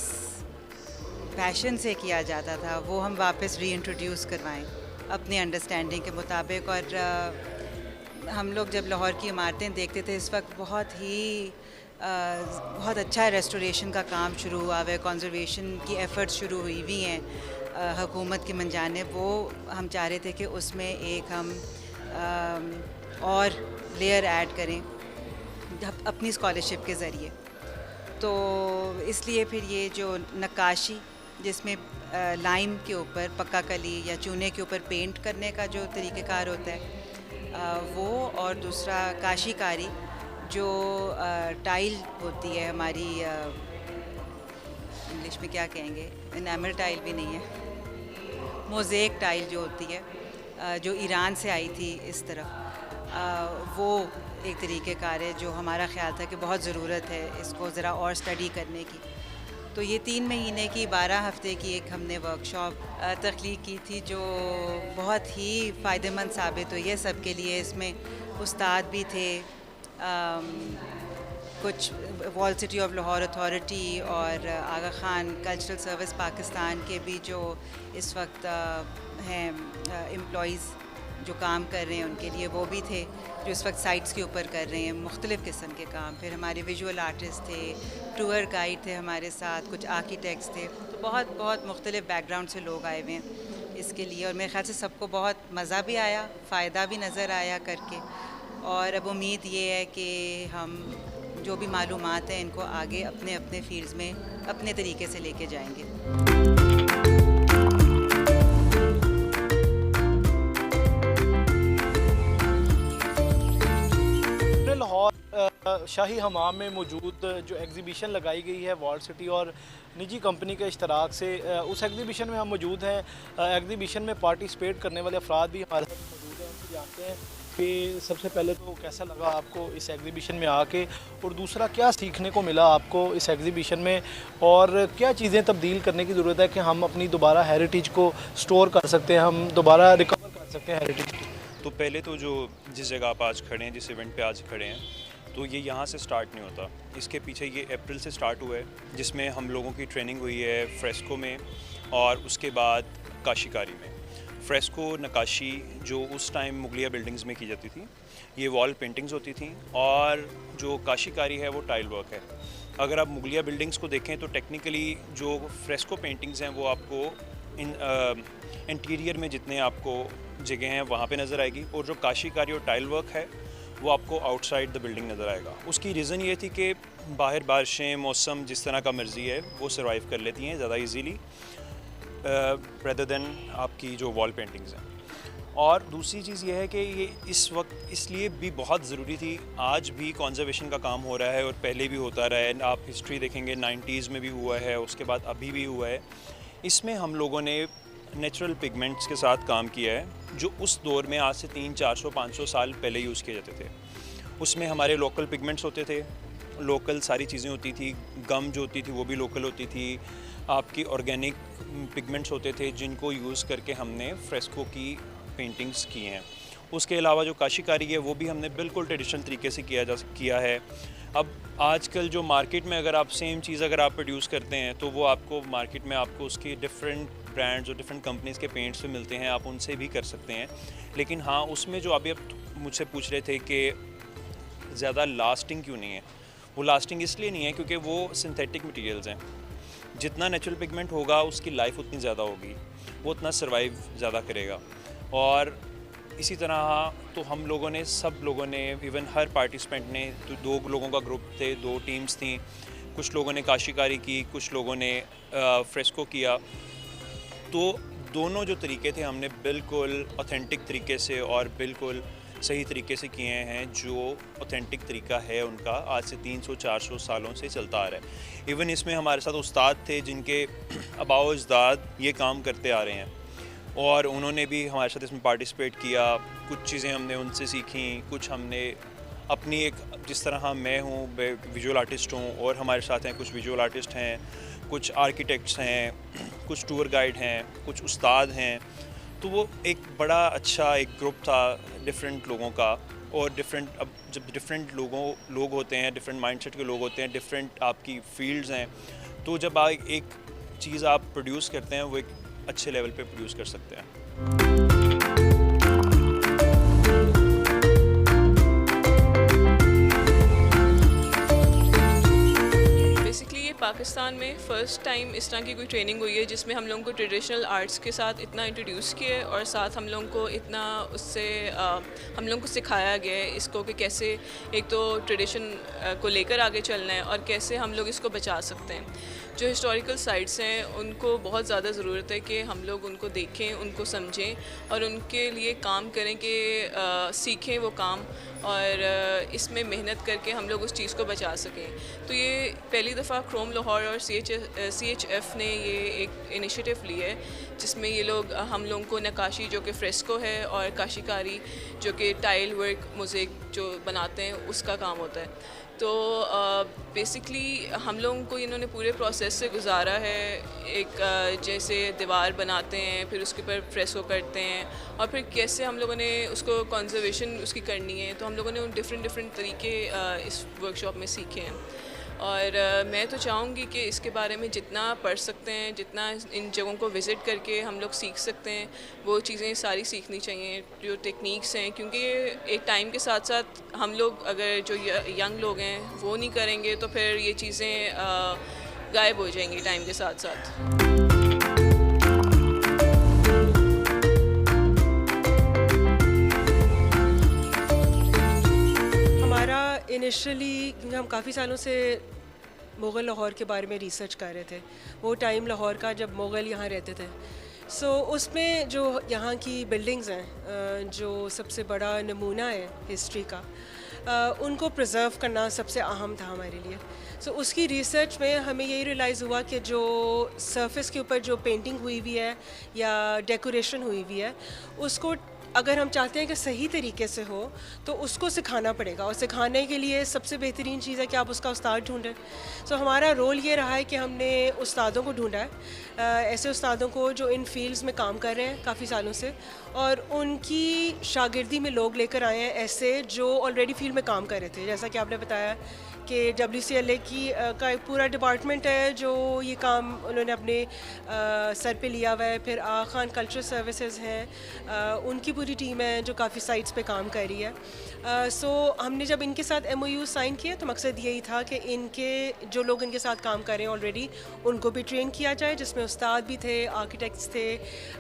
पैशन से किया जाता था वो हम वापस रीइंट्रोड्यूस करवाएं अपनी अंडरस्टैंडिंग के मुताबिक। और हम लोग जब लाहौर की इमारतें देखते थे इस वक्त बहुत अच्छा रेस्टोरेशन का काम शुरू हुआ है, कंजर्वेशन की एफ़र्ट्स शुरू हुई हुई हैं हुकूमत की मनजानिब। वो हम चाह रहे थे कि उसमें एक हम और लेयर ऐड करें अपनी स्कॉलरशिप के ज़रिए। तो इसलिए फिर ये जो नक्काशी जिसमें लाइम के ऊपर पक्का कली या चूने के ऊपर पेंट करने का जो तरीक़ेकार होता है वो, और दूसरा काशीकारी जो टाइल होती है हमारी इंग्लिश में क्या कहेंगे, एनामल टाइल भी नहीं है, मोज़ेक टाइल जो होती है जो ईरान से आई थी इस तरफ, वो एक तरीक़ेकार है जो हमारा ख़्याल था कि बहुत ज़रूरत है इसको ज़रा और स्टडी करने की। तो ये 3 महीने की 12 हफ़्ते की एक हमने वर्कशॉप तख्लीक की थी जो बहुत ही फ़ायदेमंद साबित हुई है सबके लिए। इसमें उस्ताद भी थे, कुछ wall city of Lahore authority और आगा ख़ान कल्चरल सर्विस पाकिस्तान के भी जो इस वक्त हैं एम्प्लॉइज़ जो काम कर रहे हैं उनके लिए वो भी थे, जो इस वक्त साइट्स के ऊपर कर रहे हैं मुख्तलिफ़ किस्म के काम। फिर हमारे विजुअल आर्टिस्ट थे, टूर गाइड थे हमारे साथ, कुछ आर्किटेक्ट्स थे, तो बहुत बहुत मुख्तलिफ़ बैकग्राउंड से लोग आए हुए हैं इसके लिए। और मेरे ख्याल से सबको बहुत मज़ा भी आया, फ़ायदा भी नज़र आया करके। और अब उम्मीद ये है कि हम जो भी मालूमात हैं इनको आगे अपने अपने फील्ड्स में अपने तरीके से लेके जाएंगे। लाहौर शाही हमाम में मौजूद जो एग्ज़िबिशन लगाई गई है वॉल सिटी और निजी कंपनी के इश्तराक से, उस एग्ज़िबिशन में हम मौजूद हैं। एग्ज़िबिशन में पार्टिसिपेट करने वाले अफराद भी हमारे साथ मौजूद हैं, उनसे जानते हैं कि सबसे पहले तो कैसा लगा आपको इस एग्ज़िबिशन में आके, और दूसरा क्या सीखने को मिला आपको इस एग्ज़िबिशन में, और क्या चीज़ें तब्दील करने की ज़रूरत है कि हम अपनी दोबारा हेरिटेज को स्टोर कर सकते हैं, हम दोबारा रिकवर कर सकते हैं हेरिटेज को। तो पहले तो जो जिस जगह आप आज खड़े हैं, जिस इवेंट पे आज खड़े हैं, तो ये यहाँ से स्टार्ट नहीं होता। इसके पीछे ये अप्रैल से स्टार्ट हुआ है, जिसमें हम लोगों की ट्रेनिंग हुई है फ्रेस्को में और उसके बाद काशीकारी में। फ्रेस्को नक्काशी जो उस टाइम मुगलिया बिल्डिंग्स में की जाती थी, ये वॉल पेंटिंग्स होती थी, और जो काशीकारी है वो टाइल वर्क है। अगर आप मुगलिया बिल्डिंग्स को देखें तो टेक्निकली जो फ्रेस्को पेंटिंग्स हैं वो आपको इंटीरियर में जितने आपको जगह हैं वहाँ पे नज़र आएगी, और जो काशीकारी और टाइल वर्क है वो आपको आउटसाइड द बिल्डिंग नज़र आएगा। उसकी रीज़न ये थी कि बाहर बारिशें, मौसम जिस तरह का मर्ज़ी है वो सर्वाइव कर लेती हैं ज़्यादा इजीली रेदर देन आपकी जो वॉल पेंटिंग्स हैं। और दूसरी चीज़ ये है कि ये इस वक्त इसलिए भी बहुत ज़रूरी थी, आज भी कंजर्वेशन का काम हो रहा है और पहले भी होता रहा है। आप हिस्ट्री देखेंगे 90s में भी हुआ है, उसके बाद अभी भी हुआ है। इसमें हम लोगों ने नेचुरल पिगमेंट्स के साथ काम किया है जो उस दौर में आज से 300, 400, 500 साल पहले यूज़ किए जाते थे। उसमें हमारे लोकल पिगमेंट्स होते थे, लोकल सारी चीज़ें होती थी, गम जो होती थी वो भी लोकल होती थी, आपकी ऑर्गेनिक पिगमेंट्स होते थे जिनको यूज़ करके हमने फ्रेस्को की पेंटिंग्स की हैं। उसके अलावा जो काशीकारी है वो भी हमने बिल्कुल ट्रेडिशनल तरीके से किया है। अब आजकल जो मार्केट में अगर आप सेम चीज़ अगर आप प्रोड्यूस करते हैं तो वो आपको मार्केट में आपको उसकी डिफरेंट ब्रांड्स और डिफरेंट कंपनीज़ के पेंट्स भी मिलते हैं, आप उनसे भी कर सकते हैं। लेकिन हाँ, उसमें जो अभी आप मुझसे पूछ रहे थे कि ज़्यादा लास्टिंग क्यों नहीं है, वो लास्टिंग इसलिए नहीं है क्योंकि वो सिंथेटिक मटेरियल्स हैं। जितना नेचुरल पिगमेंट होगा उसकी लाइफ उतनी ज़्यादा होगी, वो उतना सर्वाइव ज़्यादा करेगा। और इसी तरह तो हम लोगों ने, सब लोगों ने, इवन हर पार्टिसिपेंट ने, तो 2 लोगों का ग्रुप थे, 2 टीम्स थी, कुछ लोगों ने काशीकारी की, कुछ लोगों ने फ्रेस्को किया। तो दोनों जो तरीके थे हमने बिल्कुल ऑथेंटिक तरीके से और बिल्कुल सही तरीके से किए हैं, जो ऑथेंटिक तरीका है उनका आज से 300-400 सालों से चलता आ रहा है। इवन इसमें हमारे साथ उस्ताद थे जिनके अबाव अजदाद ये काम करते आ रहे हैं, और उन्होंने भी हमारे साथ इसमें पार्टिसिपेट किया। कुछ चीज़ें हमने उनसे सीखी, कुछ हमने अपनी एक, जिस तरह मैं हूँ विजुअल आर्टिस्ट हूँ और हमारे साथ हैं कुछ विजुअल आर्टिस्ट हैं, कुछ आर्किटेक्ट्स हैं, कुछ टूर गाइड हैं, कुछ उस्ताद हैं। तो वो एक बड़ा अच्छा एक ग्रुप था डिफरेंट लोगों का। और डिफरेंट, अब जब डिफरेंट लोग होते हैं, डिफरेंट माइंडसेट के लोग होते हैं, डिफरेंट आपकी फील्ड्स हैं, तो जब आप एक चीज़ आप प्रोड्यूस करते हैं वो एक अच्छे लेवल पे प्रोड्यूस कर सकते हैं। पाकिस्तान में फ़र्स्ट टाइम इस तरह की कोई ट्रेनिंग हुई है जिसमें हम लोगों को ट्रेडिशनल आर्ट्स के साथ इतना इंट्रोड्यूस किया है, और साथ हम लोगों को इतना उससे हम लोगों को सिखाया गया है इसको कि कैसे एक तो ट्रेडिशन को लेकर आगे चलना है और कैसे हम लोग इसको बचा सकते हैं। जो हिस्टोरिकल साइट्स हैं उनको बहुत ज़्यादा ज़रूरत है कि हम लोग उनको देखें, उनको समझें और उनके लिए काम करें कि सीखें वो काम और इसमें मेहनत करके हम लोग उस चीज़ को बचा सकें। तो ये पहली दफ़ा क्रोम लाहौर और CHF ने ये एक इनिशिएटिव ली है जिसमें ये लोग हम लोगों को नक्काशी जो कि फ्रेस्को है और काशीकारी जो कि टाइल वर्क मोज़ेक जो बनाते हैं उसका काम होता है। तो बेसिकली हम लोगों को इन्होंने पूरे प्रोसेस से गुजारा है। एक जैसे दीवार बनाते हैं, फिर उसके ऊपर फ्रेस्को करते हैं और फिर कैसे हम लोगों ने उसको कंजर्वेशन उसकी करनी है। तो हम लोगों ने उन डिफरेंट तरीके इस वर्कशॉप में सीखे हैं और मैं तो चाहूँगी कि इसके बारे में जितना पढ़ सकते हैं, जितना इन जगहों को विज़िट करके हम लोग सीख सकते हैं, वो चीज़ें सारी सीखनी चाहिए जो टेक्निक्स हैं, क्योंकि एक टाइम के साथ साथ हम लोग अगर जो यंग लोग हैं वो नहीं करेंगे तो फिर ये चीज़ें गायब हो जाएंगी टाइम के साथ साथ। इनिशियली क्योंकि हम काफ़ी सालों से मुग़ल लाहौर के बारे में रिसर्च कर रहे थे, वो टाइम लाहौर का जब मुग़ल यहाँ रहते थे। उसमें जो यहाँ की बिल्डिंग्स हैं, जो सबसे बड़ा नमूना है हिस्ट्री का, उनको प्रिजर्व करना सबसे अहम था हमारे लिए। उसकी रिसर्च में हमें यही रियलाइज़ हुआ कि जो सरफेस के ऊपर जो पेंटिंग हुई हुई है या डेकोरेशन हुई हुई है, उसको अगर हम चाहते हैं कि सही तरीके से हो तो उसको सिखाना पड़ेगा और सिखाने के लिए सबसे बेहतरीन चीज़ है कि आप उसका उस्ताद ढूंढें। हमारा रोल ये रहा है कि हमने उस्तादों को ढूंढा है, ऐसे उस्तादों को जो इन फील्ड्स में काम कर रहे हैं काफ़ी सालों से और उनकी शागिर्दी में लोग लेकर आए हैं ऐसे जो ऑलरेडी फील्ड में काम कर रहे थे। जैसा कि आपने बताया कि WCLA का एक पूरा डिपार्टमेंट है जो ये काम उन्होंने अपने सर पे लिया हुआ है। फिर आगा खान कल्चरल सर्विसेज हैं, उनकी पूरी टीम है जो काफ़ी साइट्स पे काम कर रही है। हमने जब इनके साथ MOU साइन किया तो मकसद यही था कि इनके जो लोग इनके साथ काम कर रहे हैं ऑलरेडी उनको भी ट्रेन किया जाए, जिसमें उस्ताद भी थे, आर्किटेक्ट्स थे,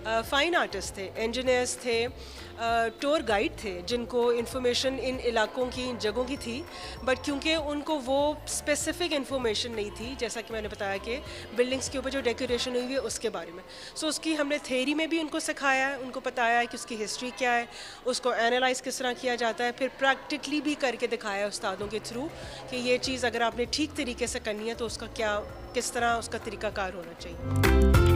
फ़ाइन आर्टिस्ट थे, इंजीनियर्स थे, टूर गाइड थे जिनको इन्फॉर्मेशन इन इलाकों की, इन जगहों की थी, बट क्योंकि उनको वो स्पेसिफ़िक इन्फॉर्मेशन नहीं थी, जैसा कि मैंने बताया कि बिल्डिंग्स के ऊपर जो डेकोरेशन हुई है उसके बारे में। उसकी हमने थ्योरी में भी उनको सिखाया है, उनको बताया है कि उसकी हिस्ट्री क्या है, उसको एनालाइज़ किस तरह किया जाता है, फिर प्रैक्टिकली भी करके दिखाया उस्तादों के थ्रू कि ये चीज़ अगर आपने ठीक तरीके से करनी है तो उसका किस तरह उसका तरीक़ाकार होना चाहिए।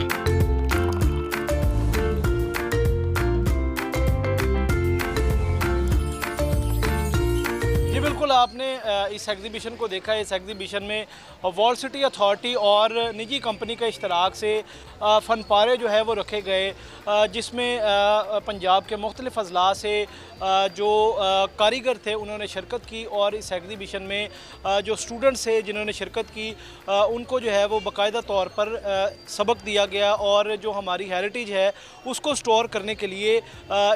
बिल्कुल आपने इस एग्ज़िबिशन को देखा है। इस एग्ज़िबिशन में वॉल सिटी अथॉरिटी और निजी कंपनी के इश्तराक से फ़नपारे जो है वो रखे गए, जिसमें पंजाब के मुख्तलिफ़ अज़ला से जो कारीगर थे उन्होंने शिरकत की और इस एग्ज़िबिशन में जो स्टूडेंट्स थे जिन्होंने शिरकत की उनको जो है वो बाकायदा तौर पर सबक दिया गया और जो हमारी हेरिटेज है उसको स्टोर करने के लिए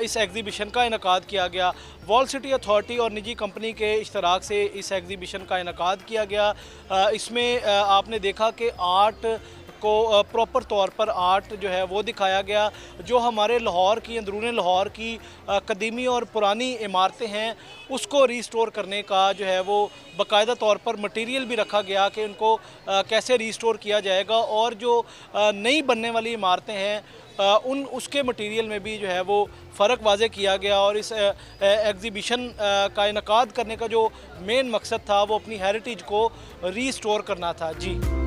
इस एग्ज़िबिशन का इनकाद किया गया। वॉल सिटी अथॉरिटी और निजी कंपनी के इश्तराक से इस एग्ज़िबिशन का इनकाद किया गया। इसमें आपने देखा कि आर्ट को प्रॉपर तौर पर आर्ट जो है वो दिखाया गया, जो हमारे लाहौर की, अंदरूनी लाहौर की कदीमी और पुरानी इमारतें हैं उसको रीस्टोर करने का जो है वो बाकायदा तौर पर मटेरियल भी रखा गया कि उनको कैसे रीस्टोर किया जाएगा और जो नई बनने वाली इमारतें हैं उसके मटेरियल में भी जो है वो फ़र्क वाज़े किया गया। और इस एग्ज़िबिशन का इनकाद करने का जो मेन मकसद था वो अपनी हेरिटेज को रीस्टोर करना था। जी।